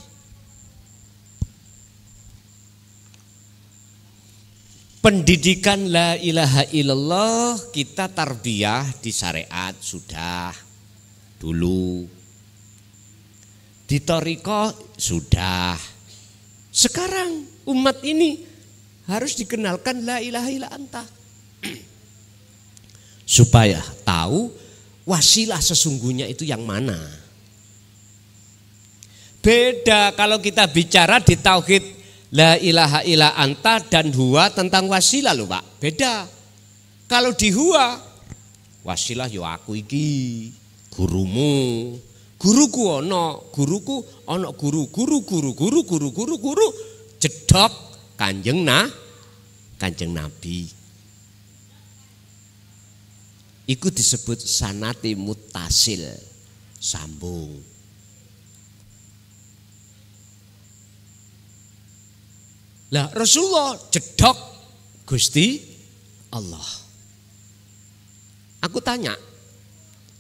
Pendidikan la ilaha illallah kita tarbiyah di syariat sudah dulu. Di thariqah sudah. Sekarang umat ini harus dikenalkan la ilaha illa anta. Supaya tahu wasilah sesungguhnya itu yang mana. Beda kalau kita bicara di tauhid la ilaha illa anta dan huwa tentang wasilah loh Pak. Beda. Kalau di huwa wasilah yo aku iki, gurumu. Guruku ono, guruku ono guru jedok Kanjeng Nabi. Iku disebut sanati muttasil, sambung. Lah Rasulullah jedok Gusti Allah. Aku tanya,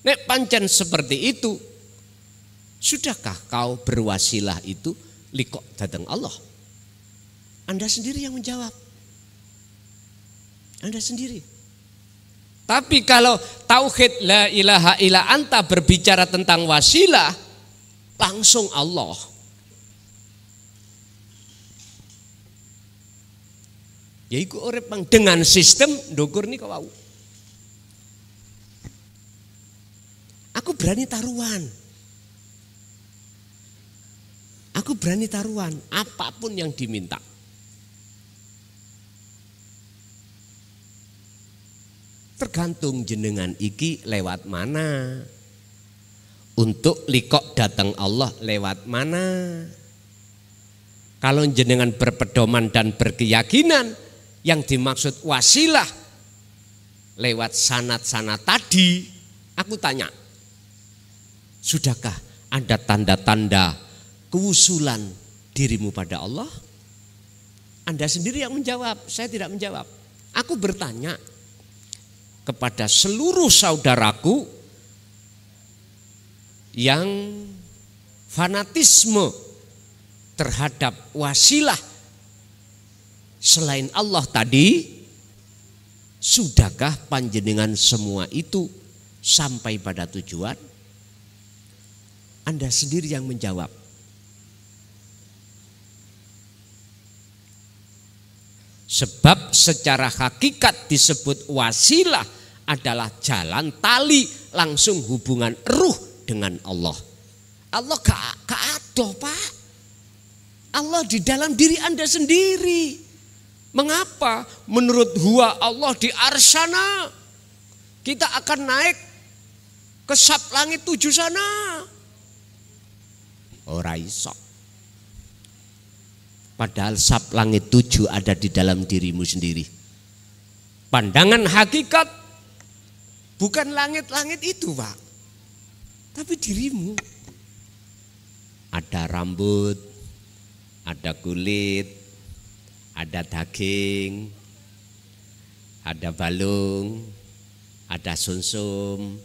nek pancen seperti itu, sudahkah kau berwasilah itu likok datang Allah? Anda sendiri yang menjawab. Anda sendiri. Tapi kalau tauhid la ilaha illa anta berbicara tentang wasilah, langsung Allah. Yaiku urip dengan sistem ndukur nika wau. Aku berani taruhan. Aku berani taruhan apapun yang diminta. Tergantung jenengan iki lewat mana. Untuk likok datang Allah lewat mana. Kalau jenengan berpedoman dan berkeyakinan yang dimaksud wasilah lewat sanad-sanad tadi, aku tanya, sudahkah ada tanda-tanda kewusulan dirimu pada Allah? Anda sendiri yang menjawab, saya tidak menjawab. Aku bertanya kepada seluruh saudaraku yang fanatisme terhadap wasilah selain Allah tadi, sudahkah panjenengan semua itu sampai pada tujuan? Anda sendiri yang menjawab. Sebab secara hakikat disebut wasilah adalah jalan tali langsung hubungan ruh dengan Allah. Allah gak ada Pak. Allah di dalam diri Anda sendiri. Mengapa? Menurut huwa Allah di arsana. Kita akan naik ke sab langit 7 sana. Ora iso. Padahal sab langit 7 ada di dalam dirimu sendiri. Pandangan hakikat bukan langit-langit itu Pak. Tapi dirimu. Ada rambut, ada kulit, ada daging, ada balung, ada sumsum,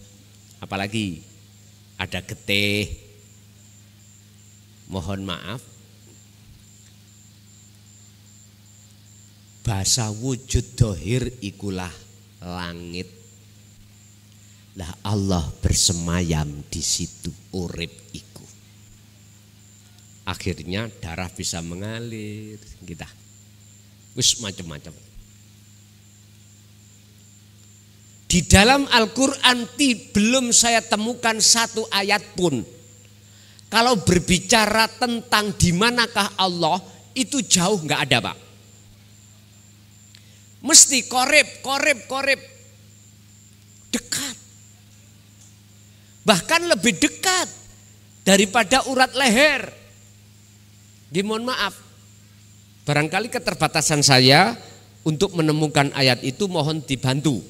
apalagi ada getih. Mohon maaf, bahasa wujud dohir ikulah langit. Lah Allah bersemayam di situ, urip iku. Akhirnya darah bisa mengalir kita. Wis macam-macam. Di Di dalam Al-Quran belum saya temukan satu ayat pun. Kalau berbicara tentang di manakah Allah, itu jauh nggak ada, Pak. Mesti korib, dekat. Bahkan lebih dekat daripada urat leher. Mohon maaf, barangkali keterbatasan saya untuk menemukan ayat itu, mohon dibantu.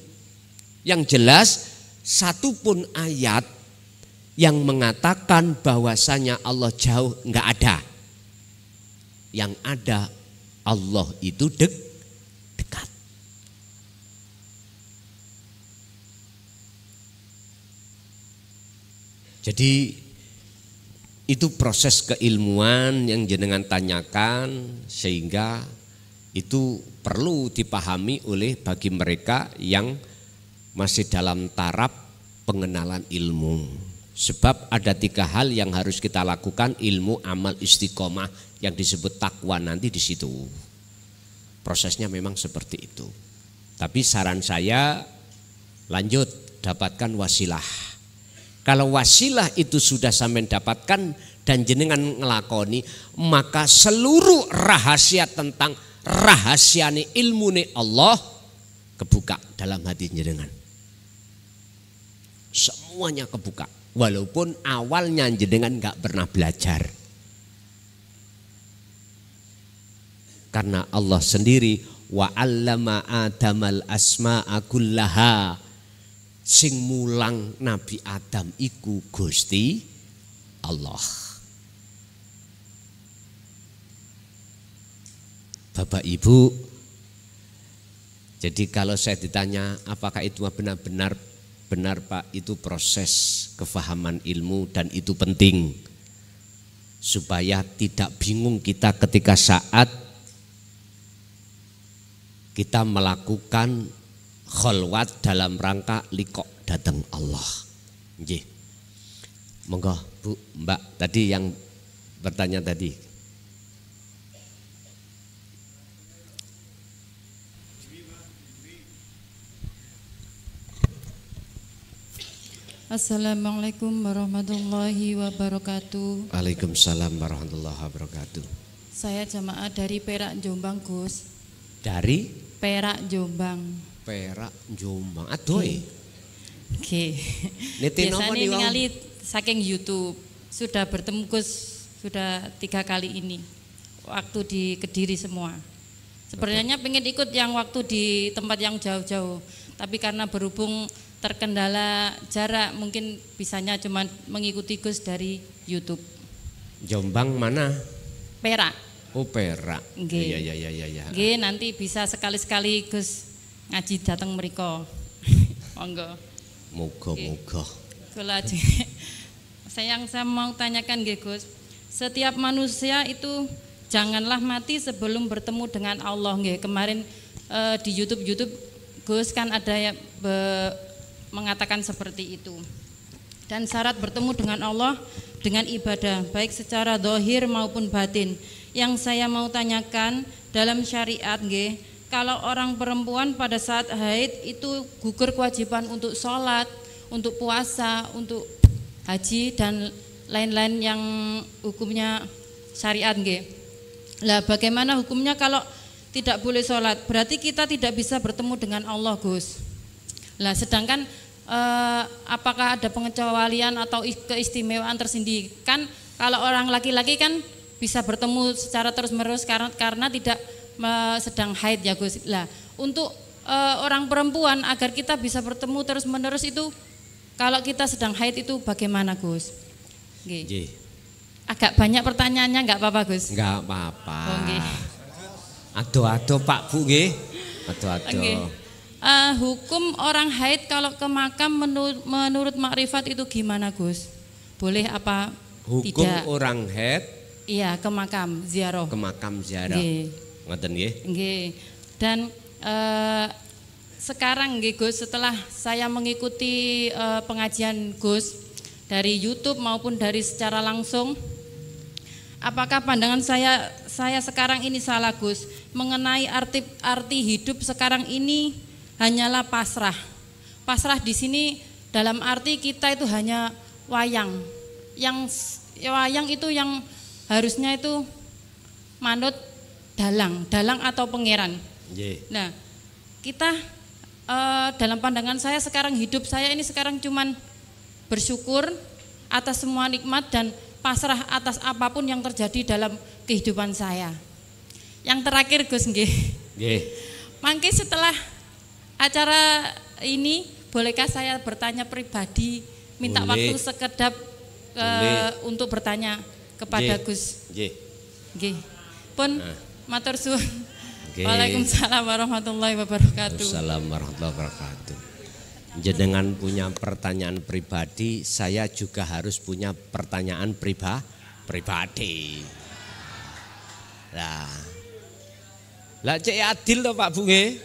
Yang jelas, satu pun ayat yang mengatakan bahwasanya Allah jauh enggak ada. Yang ada Allah itu dekat. Jadi itu proses keilmuan yang jenengan tanyakan, sehingga itu perlu dipahami oleh bagi mereka yang masih dalam taraf pengenalan ilmu. Sebab ada 3 hal yang harus kita lakukan: ilmu, amal, istiqomah, yang disebut takwa nanti di situ. Prosesnya memang seperti itu. Tapi saran saya, lanjut dapatkan wasilah. Kalau wasilah itu sudah sampai dapatkan dan jenengan ngelakoni, maka seluruh rahasia tentang rahasiane ilmu Allah kebuka dalam hati jenengan. Semuanya kebuka, walaupun awalnya jenengan nggak pernah belajar. Karena Allah sendiri wa 'allama Adamal asma'a kullaha, sing mulang Nabi Adam iku Gusti Allah. Bapak Ibu, jadi kalau saya ditanya apakah itu benar-benar benar, Pak, itu proses kefahaman ilmu dan itu penting supaya tidak bingung kita ketika saat kita melakukan kholwat dalam rangka liqo datang Allah. Nggih. Monggo Bu, Mbak tadi yang bertanya tadi. Assalamualaikum warahmatullahi wabarakatuh. Waalaikumsalam warahmatullahi wabarakatuh. Saya jamaah dari Perak Jombang, Gus. Dari Perak Jombang. Perak Jombang. Adoh. Oke. Biasanya ningali saking YouTube. Sudah bertemu Gus sudah 3 kali ini. Waktu di Kediri semua. Sebenarnya pengen ikut yang waktu di tempat yang jauh-jauh. Tapi karena berhubung terkendala jarak, mungkin bisanya cuma mengikuti Gus dari YouTube. Jombang mana? Perak. Oh, Perak. Nggih. Iya. Nggih, nanti bisa sekali-sekali Gus ngaji datang mriko. Monggo. Moga-moga. Kula saya mau tanyakan nggih Gus. Setiap manusia itu janganlah mati sebelum bertemu dengan Allah nggih. Kemarin di YouTube Gus kan ada yang mengatakan seperti itu. Dan syarat bertemu dengan Allah dengan ibadah baik secara zahir maupun batin. Yang saya mau tanyakan dalam syariat nggih, kalau orang perempuan pada saat haid itu gugur kewajiban untuk sholat, untuk puasa, untuk haji dan lain-lain yang hukumnya syariat nggih. Lah bagaimana hukumnya kalau tidak boleh sholat? Berarti kita tidak bisa bertemu dengan Allah, Gus. Lah sedangkan apakah ada pengecualian atau keistimewaan tersendiri? Kan kalau orang laki-laki kan bisa bertemu secara terus-menerus karena tidak sedang haid ya Gus. Lah untuk orang perempuan agar kita bisa bertemu terus-menerus itu kalau kita sedang haid itu bagaimana Gus? Nggih. Agak banyak pertanyaannya, enggak apa-apa Gus? Enggak apa-apa. Oh, nggih. Ado-ado Pak Bu nggih. Ado-ado. Okay. Hukum orang haid kalau ke makam menurut makrifat itu gimana Gus? Boleh apa hukum tidak? Orang haid? Iya, ke makam ziarah. Ke makam ziarah. Ngoten nggih. Nggih. Dan sekarang nggih Gus, setelah saya mengikuti pengajian Gus dari YouTube maupun dari secara langsung, apakah pandangan saya sekarang ini salah Gus mengenai arti hidup sekarang ini hanyalah pasrah, pasrah di sini dalam arti kita itu hanya wayang. Wayang itu yang harusnya itu manut dalang atau pangeran. Nah, kita dalam pandangan saya sekarang hidup saya ini sekarang cuman bersyukur atas semua nikmat dan pasrah atas apapun yang terjadi dalam kehidupan saya. Yang terakhir Gus nggih. Mangke setelah acara ini bolehkah saya bertanya pribadi, minta waktu sekedap untuk bertanya kepada Gus. Nggih. Pun matur suwun. Waalaikumsalam warahmatullahi wabarakatuh. Waalaikumsalam warahmatullahi wabarakatuh. Jenengan punya pertanyaan pribadi, saya juga harus punya pertanyaan pribadi. Lah cek adil toh Pak Bunge?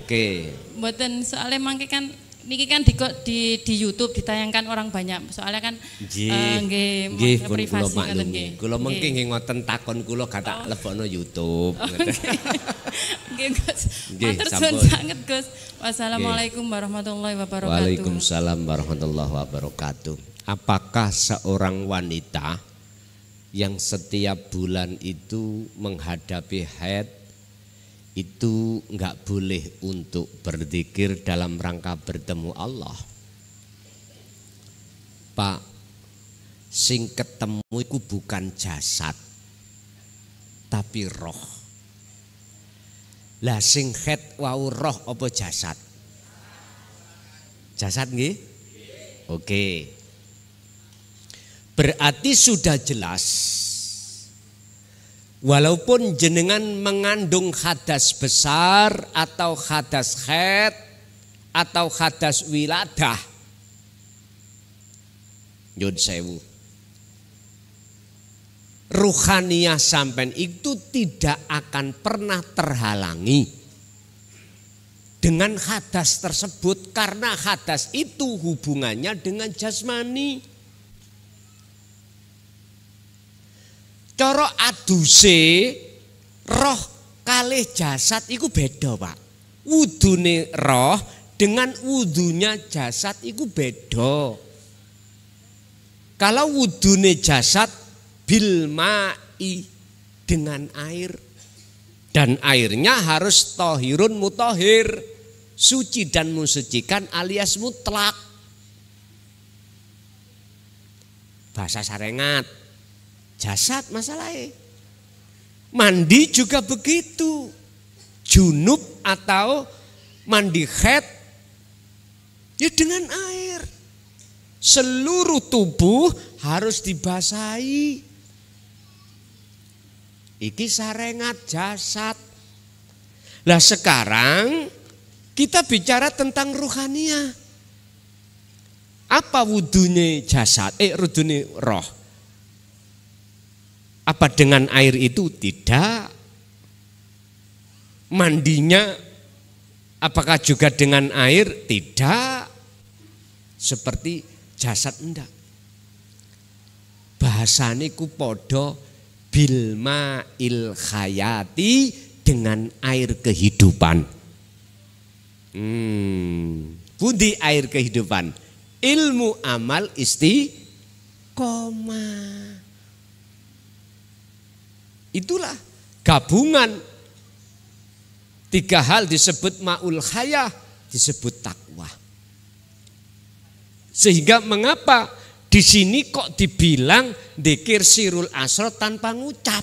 Oke. Mboten soalnya mangke kan niki kan di YouTube ditayangkan orang banyak. Soalnya kan nggih privasi ngoten nggih. Kula mengki nggih ngoten takon kula gak tak lebokno YouTube. Nggih Gus. Matur suwun sanget Gus. Wassalamualaikum warahmatullahi wabarakatuh. Waalaikumsalam warahmatullahi wabarakatuh. Apakah seorang wanita yang setiap bulan itu menghadapi haid itu enggak boleh untuk berzikir dalam rangka bertemu Allah? Pak, sing ketemu iku bukan jasad tapi roh. Lah sing haid wau roh apa jasad? Jasad nggih? Oke. Berarti sudah jelas. Walaupun jenengan mengandung hadas besar atau hadas haid atau hadas wiladah, nyun sewu, ruhaniyah sampean itu tidak akan pernah terhalangi dengan hadas tersebut, karena hadas itu hubungannya dengan jasmani. Cara aduse roh kalih jasad iku beda Pak. Wudune roh dengan wudunya jasad iku beda. Kalau wudune jasad bil ma'i, dengan air, dan airnya harus tohirun mutohir, suci dan mensucikan alias mutlak. Bahasa sarengat. Jasad masalahnya. Mandi juga begitu. Junub atau mandi haid ya dengan air. Seluruh tubuh harus dibasahi. Iki sarengat jasad. Lah sekarang kita bicara tentang ruhaniyah. Apa wudunya jasad? Wudune roh. Apa dengan air itu? Tidak. Mandinya apakah juga dengan air? Tidak. Seperti jasad enggak. Bahasane ku podo bilma il khayati, dengan air kehidupan. Pundi air kehidupan? Ilmu amal istiqomah. Itulah gabungan tiga hal disebut ma'ul khayah, disebut takwa. Sehingga mengapa di sini kok dibilang dzikir sirul asro tanpa ngucap?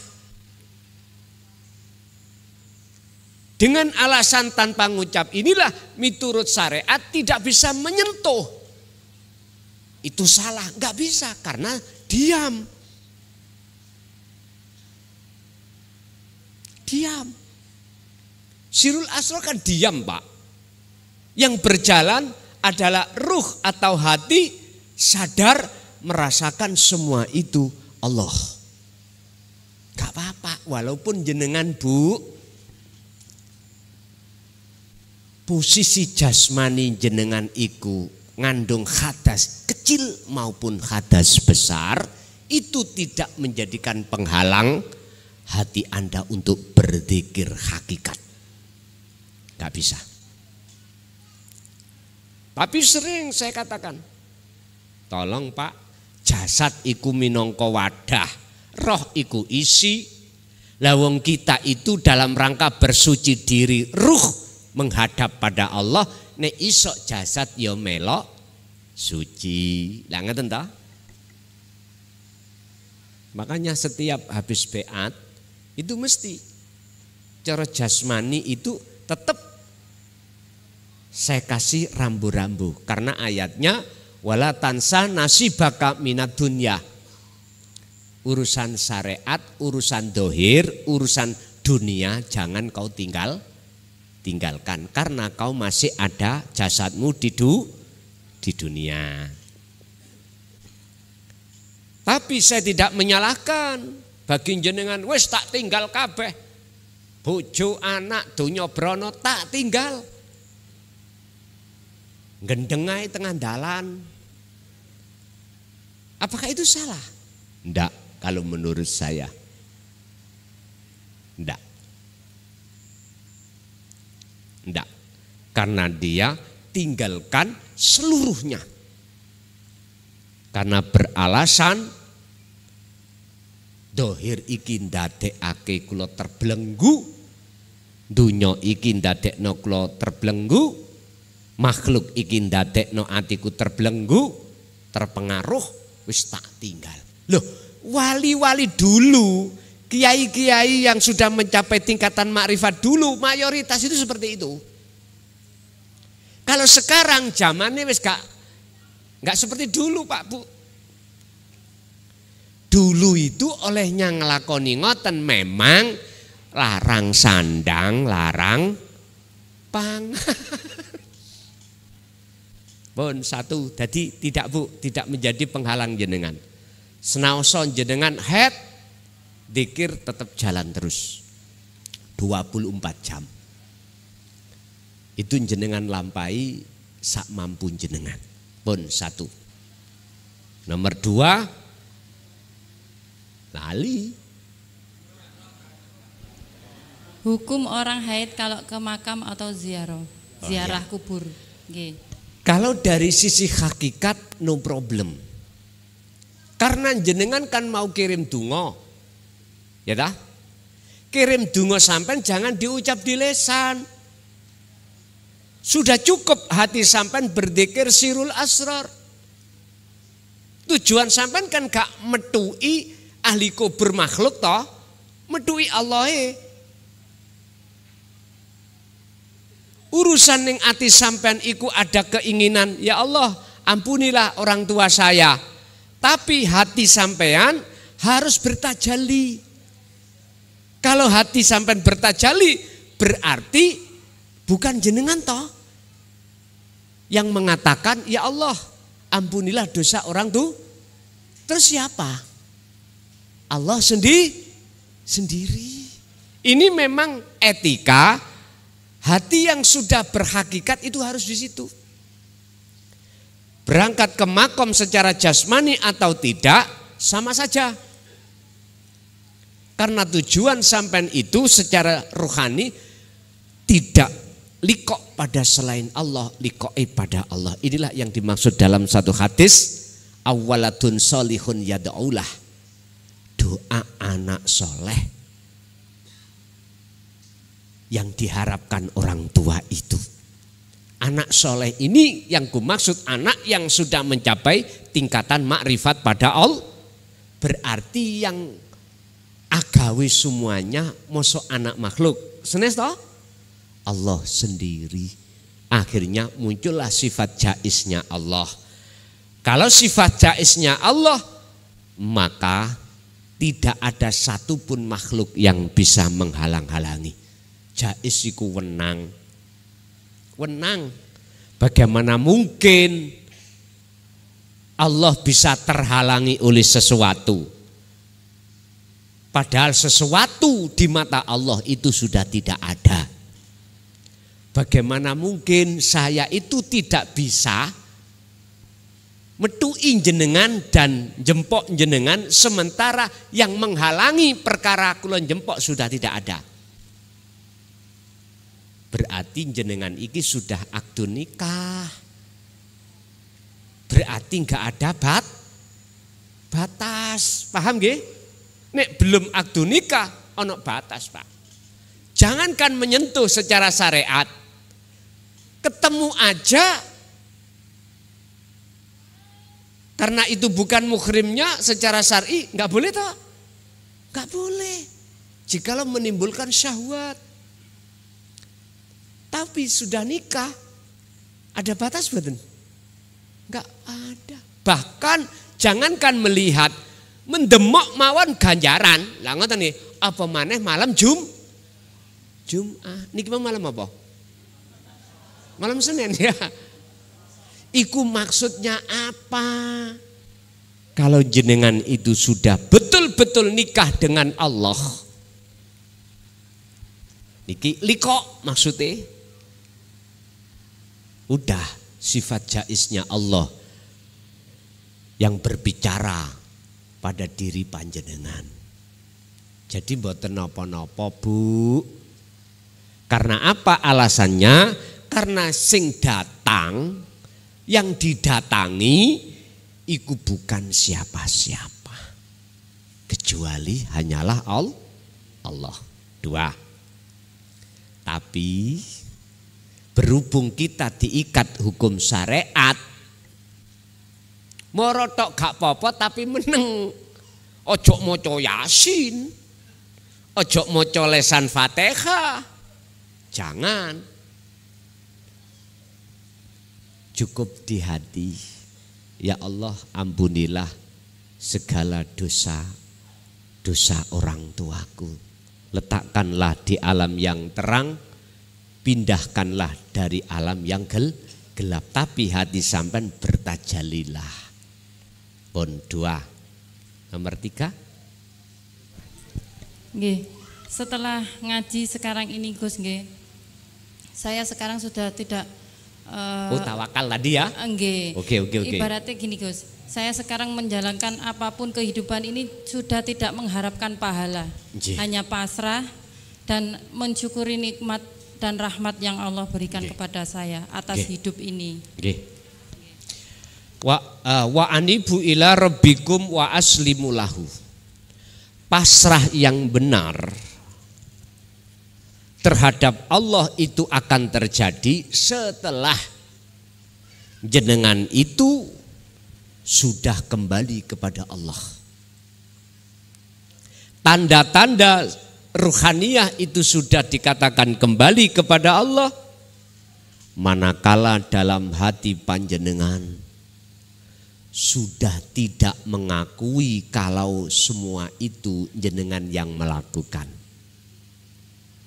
Dengan alasan tanpa ngucap inilah miturut syariat tidak bisa menyentuh. Itu salah, nggak bisa karena diam. Diam. Sirul asro kan diam Pak. Yang berjalan adalah ruh atau hati sadar merasakan semua itu Allah. Gak apa-apa walaupun jenengan Bu, posisi jasmani jenengan iku ngandung hadas kecil maupun hadas besar, itu tidak menjadikan penghalang hati Anda untuk berzikir hakikat. Gak bisa. Tapi sering saya katakan, tolong Pak, jasad iku minangka wadah, roh iku isi. Lawang kita itu dalam rangka bersuci diri, ruh menghadap pada Allah, nek isok jasad ya melok suci. Lah ngeten ta? Makanya setiap habis beat itu mesti cara jasmani itu tetap saya kasih rambu-rambu karena ayatnya wala tansa nasibaka minad dunya. Urusan syariat, urusan dohir, urusan dunia jangan kau tinggalkan karena kau masih ada jasadmu di dunia. Tapi saya tidak menyalahkan bagi jenengan wis tak tinggal kabeh. Bojo anak donya brono tak tinggal. Gendengai tengah dalan. Apakah itu salah? Enggak, kalau menurut saya. Enggak. Enggak. Karena dia tinggalkan seluruhnya. Karena beralasan dohir iki ndadekake kula terbelenggu, dunya iki ndadekno kula terbelenggu, makhluk iki ndadekno atiku terbelenggu, terpengaruh, wis tak tinggal. Loh, wali-wali dulu, kiai-kiai yang sudah mencapai tingkatan makrifat dulu, mayoritas itu seperti itu. Kalau sekarang zamannya wis gak seperti dulu Pak Bu. Dulu itu olehnya ngelakoni ngoten memang larang sandang, larang pangan. Pun satu, jadi tidak Bu, tidak menjadi penghalang jenengan. Senaoso jenengan head, dikir tetap jalan terus. 24 jam. Itu jenengan lampai sak mampu jenengan. Pun satu. Nomor 2, lali. Hukum orang haid kalau ke makam atau ziarah kubur. Nggih. Kalau dari sisi hakikat no problem. Karena jenengan kan mau kirim donga. Ya dah? Kirim donga sampean jangan diucap di lesan. Sudah cukup hati sampean berzikir sirul asrar. Tujuan sampean kan gak metui ahli kubur makhluk toh, metui Allah. Urusan yang ati sampean iku ada keinginan, ya Allah ampunilah orang tua saya. Tapi hati sampean harus bertajalli. Kalau hati sampean bertajalli berarti bukan jenengan toh yang mengatakan ya Allah ampunilah dosa orang tuh. Terus siapa? Allah sendiri. Ini memang etika, hati yang sudah berhakikat itu harus di situ. Berangkat ke makom secara jasmani atau tidak sama saja. Karena tujuan sampean itu secara rohani tidak likok pada selain Allah, likoi pada Allah. Inilah yang dimaksud dalam satu hadis, awalatun solihun yad'ulah. Doa anak soleh yang diharapkan orang tua itu. Anak soleh ini yang kumaksud anak yang sudah mencapai tingkatan makrifat pada Allah. Berarti yang agawe semuanya mosok anak makhluk. Senes toh? Allah sendiri. Akhirnya muncullah sifat jaiznya Allah. Kalau sifat jaiznya Allah, maka tidak ada satupun makhluk yang bisa menghalang-halangi. Jaiz iku wenang. Wenang. Bagaimana mungkin Allah bisa terhalangi oleh sesuatu? Padahal sesuatu di mata Allah itu sudah tidak ada. Bagaimana mungkin saya itu tidak bisa metui jenengan dan jempok jenengan sementara yang menghalangi perkara kulon jempok sudah tidak ada. Berarti jenengan iki sudah akdun nikah. berarti nggak ada batas. Paham nggih? Nek belum akdu nikah ono batas, Pak. Jangankan menyentuh secara syariat, ketemu aja karena itu bukan muhrimnya secara syar'i, nggak boleh toh? Nggak boleh. Jikalau menimbulkan syahwat. Tapi sudah nikah, ada batas betul? Nggak ada. Bahkan jangankan melihat, mendemok mawon ganjaran. Lah ngoten nih, apa maneh malam Jumat. Niki malam apa? Malam Senin ya. Iku maksudnya apa? Kalau jenengan itu sudah betul-betul nikah dengan Allah. Niki liko maksudnya. Udah sifat jaiznya Allah yang berbicara pada diri panjenengan. Jadi mboten napa-napa, Bu. Karena apa alasannya? Karena sing datang, yang didatangi iku bukan siapa-siapa. Kecuali hanyalah Allah. 2. Tapi berhubung kita diikat hukum syariat, morotok gak apa-apa tapi meneng. Ojo moco Yasin, ojo moco lesan Fatihah, jangan. Cukup di hati, ya Allah ampunilah segala dosa orang tuaku. Letakkanlah di alam yang terang, pindahkanlah dari alam yang gelap, tapi hati sampean bertajalilah. Pun 2. Nomor 3. Nggih. Setelah ngaji sekarang ini Gus nggih. Saya sekarang sudah tidak tawakal tadi ya? Nggih. Oke. Ibaratnya gini Gus. Saya sekarang menjalankan apapun kehidupan ini sudah tidak mengharapkan pahala. Hanya pasrah dan mensyukuri nikmat dan rahmat yang Allah berikan kepada saya atas hidup ini. Wa anibu ila rabbikum wa aslimu lahu. Pasrah yang benar terhadap Allah itu akan terjadi setelah jenengan itu sudah kembali kepada Allah. Tanda-tanda ruhaniyah itu sudah dikatakan kembali kepada Allah manakala dalam hati panjenengan sudah tidak mengakui kalau semua itu jenengan yang melakukan.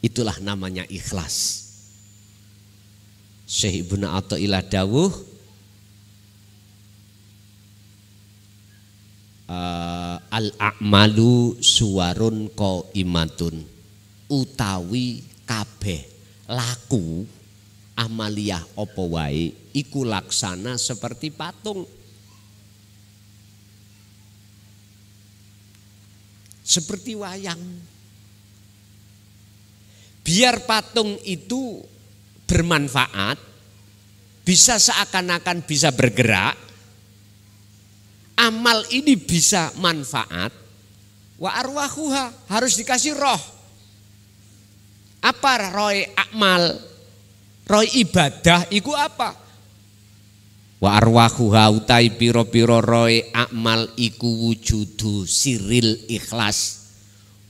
Itulah namanya ikhlas. Syekh Ibnu Athaillah dawuh al-a'malu suwarun qaimatun, utawi kabeh laku amaliyah apa wae iku laksana seperti patung. Seperti wayang. Biar patung itu bermanfaat, bisa seakan-akan bisa bergerak, amal ini bisa manfaat, wa arwahuha harus dikasih roh. Apa roh amal, roh ibadah iku apa? Wa arwahuha utai piro-piro roh amal iku wujudu siril ikhlas,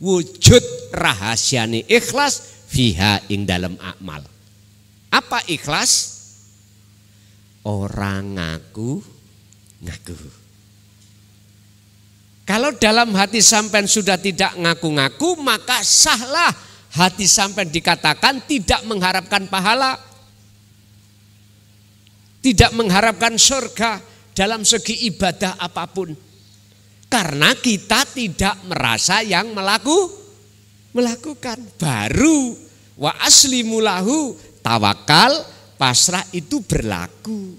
wujud rahasiane ikhlas fiha ing dalam amal. Apa ikhlas? Orang ngaku. Kalau dalam hati sampean sudah tidak ngaku-ngaku, maka sahlah hati sampean dikatakan tidak mengharapkan pahala, tidak mengharapkan surga dalam segi ibadah apapun. Karena kita tidak merasa yang melakukan. Baru wa aslimu lahu, tawakal, pasrah itu berlaku.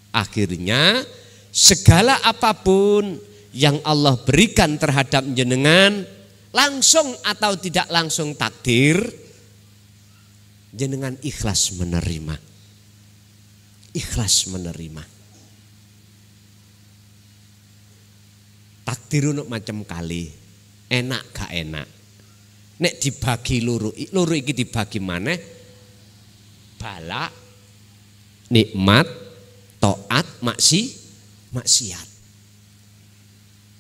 Akhirnya segala apapun yang Allah berikan terhadap jenengan, langsung atau tidak langsung takdir, jenengan ikhlas menerima. Ikhlas menerima. takdir ono macam kali. Enak gak enak. Nek dibagi loro iki dibagi maneh bala, nikmat, taat, maksiat.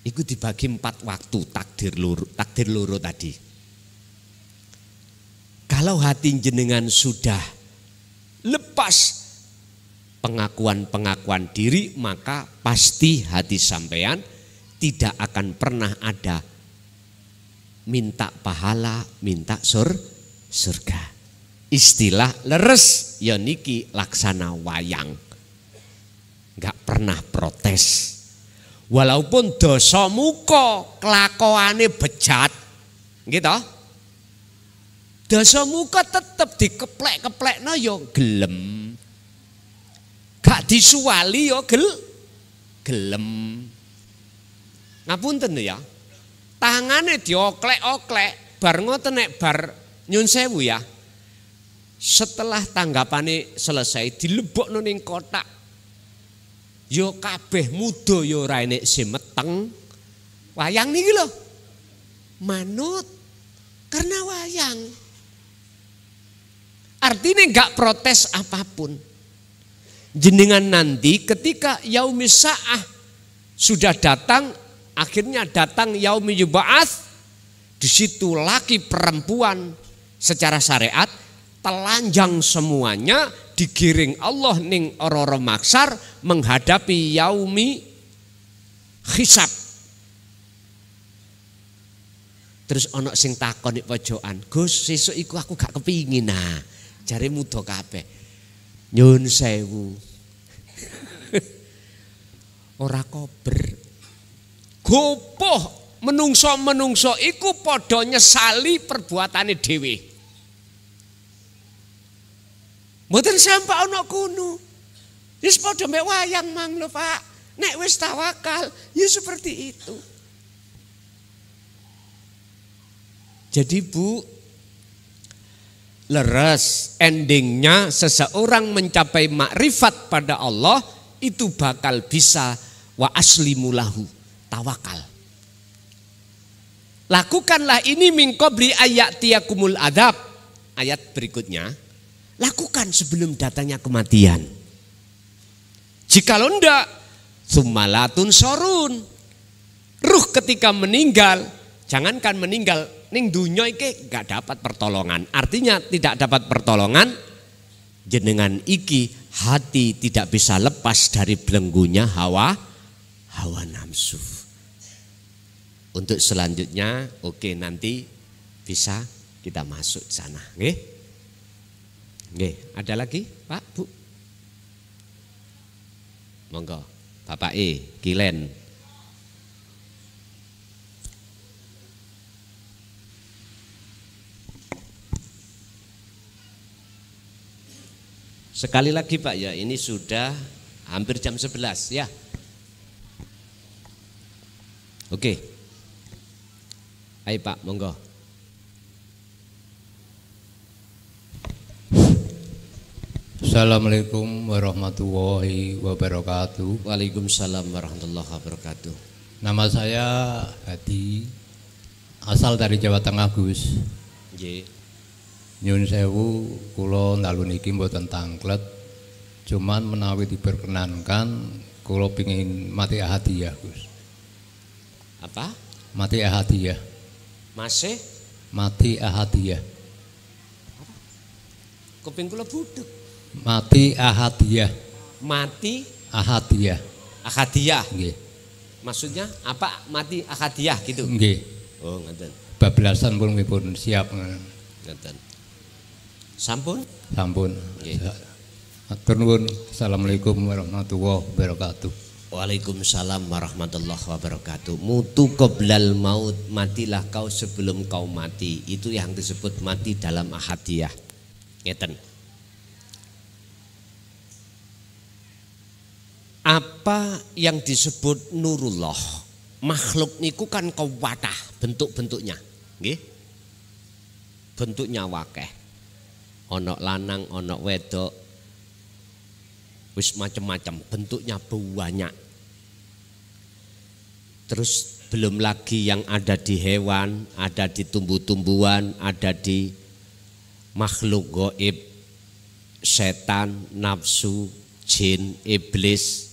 Iku dibagi 4 waktu takdir loro tadi. Kalau hati jenengan sudah lepas pengakuan diri, maka pasti hati sampean tidak akan pernah ada minta pahala, minta surga. Istilah leres ya niki laksana wayang. Enggak pernah protes. Walaupun dosa muka kelakuane bejat. Gitu. Dosa muka tetep dikeplek-keplekno ya gelem. Gak disuwali ya gelem. Ngapunten ya. Tangane dioklek-oklek bar ngoten nek bar nyun sewu ya. Setelah tanggapane selesai dilebokno ning kotak. Yo kabeh muda yo ora enek sing meteng. Wayang niki lho. Manut karena wayang. Artinya enggak protes apapun. Jenengan nanti ketika yaumis sa'ah sudah datang, akhirnya datang yaumi yub'ats, di situ laki perempuan secara syariat telanjang semuanya, digiring Allah ning ora-ora maksar menghadapi yaumi hisab. Terus ana sing takon nek pojokan, "Gus, sesuk iku aku gak kepingin." Nah, jare muda kabeh. Nyun sewu. Ora kober. Gopoh menungso iku padha nyesali perbuatane dhewe. Mboten sampe ana kuno. Wis padha mek wayang mang lho, Pak. Nek wis tawakal, ya seperti itu. Jadi Bu, leres endingnya seseorang mencapai makrifat pada Allah itu bakal bisa wa aslimulahu, tawakal. Lakukanlah ini min qabli ayatiyakumul adzab. Ayat berikutnya, lakukan sebelum datangnya kematian. Jikalau enggak, summalatun sorun. Ruh ketika meninggal, jangankan meninggal, ning dunya iki gak dapat pertolongan. Artinya tidak dapat pertolongan, jenengan iki hati tidak bisa lepas dari belenggunya hawa nafsu. Untuk selanjutnya, oke, nanti bisa kita masuk sana, nggih. Nggih, ada lagi, Pak, Bu? Monggo, Bapak Kilen. Sekali lagi Pak ya, ini sudah hampir jam 11 ya. Oke. Ayo Pak, monggo. Assalamualaikum warahmatullahi wabarakatuh. Waalaikumsalam warahmatullahi wabarakatuh. Nama saya Hadi, asal dari Jawa Tengah Gus. Nggih. Nyun sewu, kula ndalu niki mboten tangklet, cuman menawi diperkenankan kula pengin mati ahadiyah Gus. Apa? Mati ahadiyah. Masih? Mati ahadiyah. Kuping kula budek. Mati ahadiyah. Mati Ahadiyah. ahadiyah. Nggih. Maksudnya apa? Mati ahadiyah gitu. Nggih. Oh, ngoten. Bablasan pun siap. Ngoten. Sampun? Sampun. Nggih. Matur nuwun. Assalamualaikum warahmatullahi wabarakatuh. Waalaikumsalam warahmatullahi wabarakatuh. Mutu qoblal maut, matilah kau sebelum kau mati. Itu yang disebut mati dalam ahadiyah. Ngeten. Apa yang disebut nurullah? Makhluk niku kan kewatah bentuk-bentuknya. Nggih. Bentuknya wakeh. Ono lanang, ono wedok, wis macam-macam, bentuknya banyak. Terus belum lagi yang ada di hewan, ada di tumbuh-tumbuhan, ada di makhluk gaib, setan, nafsu, jin, iblis.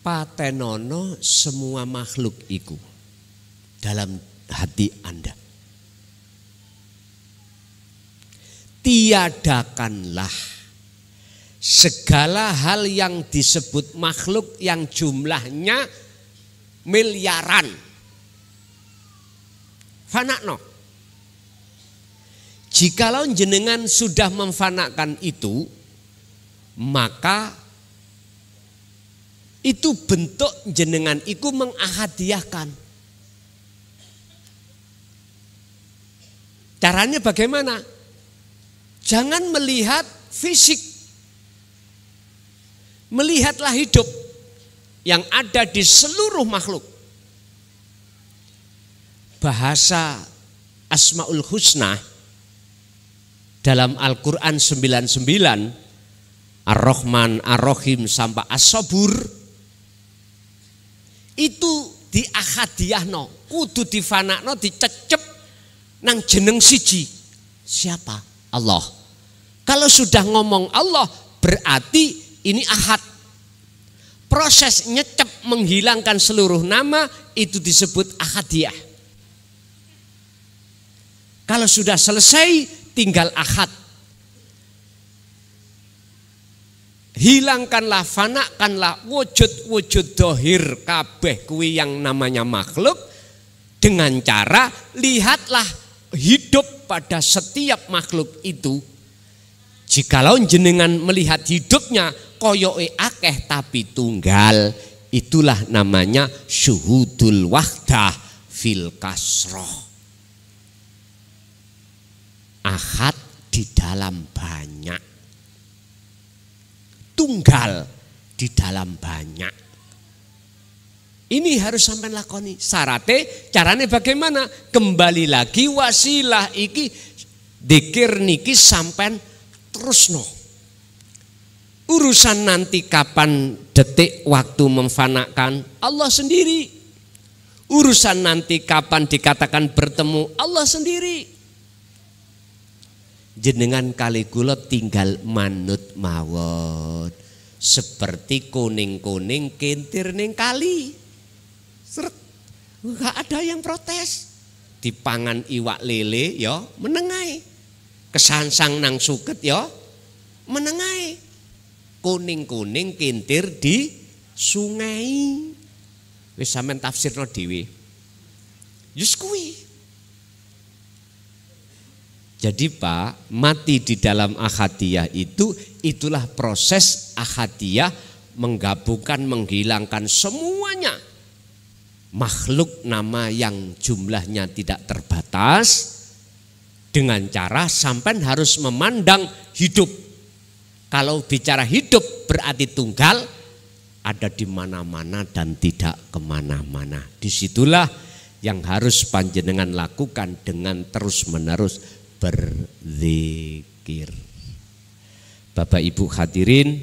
Patenono semua makhluk iku dalam hati Anda. Tiadakanlah segala hal yang disebut makhluk yang jumlahnya miliaran. Fanakno. Jikalau jenengan sudah memfanakan itu, maka itu bentuk jenengan iku mengahadiahkan. Caranya bagaimana? Jangan melihat fisik. Melihatlah hidup yang ada di seluruh makhluk. Bahasa Asmaul Husna dalam Al-Quran 99, Ar-Rahman, Ar-Rahim sampai As-Sabur, itu diahadiahno, kudu difanakno, dicecep nang jeneng siji. Siapa? Allah. Kalau sudah ngomong Allah berarti ini ahad. Proses nyecep menghilangkan seluruh nama itu disebut ahadiyah. Kalau sudah selesai tinggal ahad. Hilangkanlah, fanakanlah wujud-wujud dohir kabeh kuwi yang namanya makhluk dengan cara lihatlah hidup pada setiap makhluk itu. Jikalau jenengan melihat hidupnya koyoke akeh tapi tunggal, itulah namanya syuhudul wahdah fil kasroh. Ahad di dalam banyak. Tunggal di dalam banyak. Ini harus sampai lakoni. Syaratnya caranya bagaimana? Kembali lagi wasilah iki dzikir niki sampai terusno. Urusan nanti kapan detik waktu memfanakan Allah sendiri. Urusan nanti kapan dikatakan bertemu Allah sendiri. Jenengan kali kula tinggal manut mawon. Seperti kuning-kuning kintir ning kali. Seret. Enggak ada yang protes. Dipangan iwak lele ya menengai. Kesansang nang suket ya menengai. Kuning-kuning kintir di sungai. Wis sampean tafsirno dhewe. Yus kuwi. Jadi Pak, mati di dalam ahadiyah itulah proses ahadiyah menggabungkan, menghilangkan semuanya. Makhluk nama yang jumlahnya tidak terbatas dengan cara sampai harus memandang hidup. Kalau bicara hidup berarti tunggal, ada di mana-mana dan tidak kemana-mana. Disitulah yang harus panjenengan lakukan dengan terus-menerus berzikir. Bapak Ibu hadirin,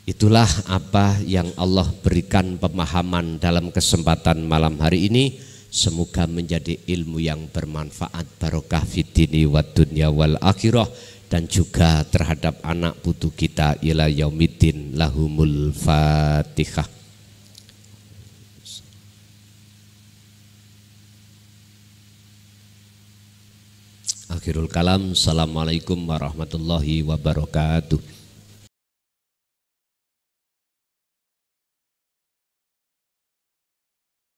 itulah apa yang Allah berikan pemahaman dalam kesempatan malam hari ini. Semoga menjadi ilmu yang bermanfaat, barokah fid-dini wad dunya wal akhirah, dan juga terhadap anak putu kita ila yaumiddin. Lahumul Fatihah. Akhirul kalam. Assalamualaikum warahmatullahi wabarakatuh.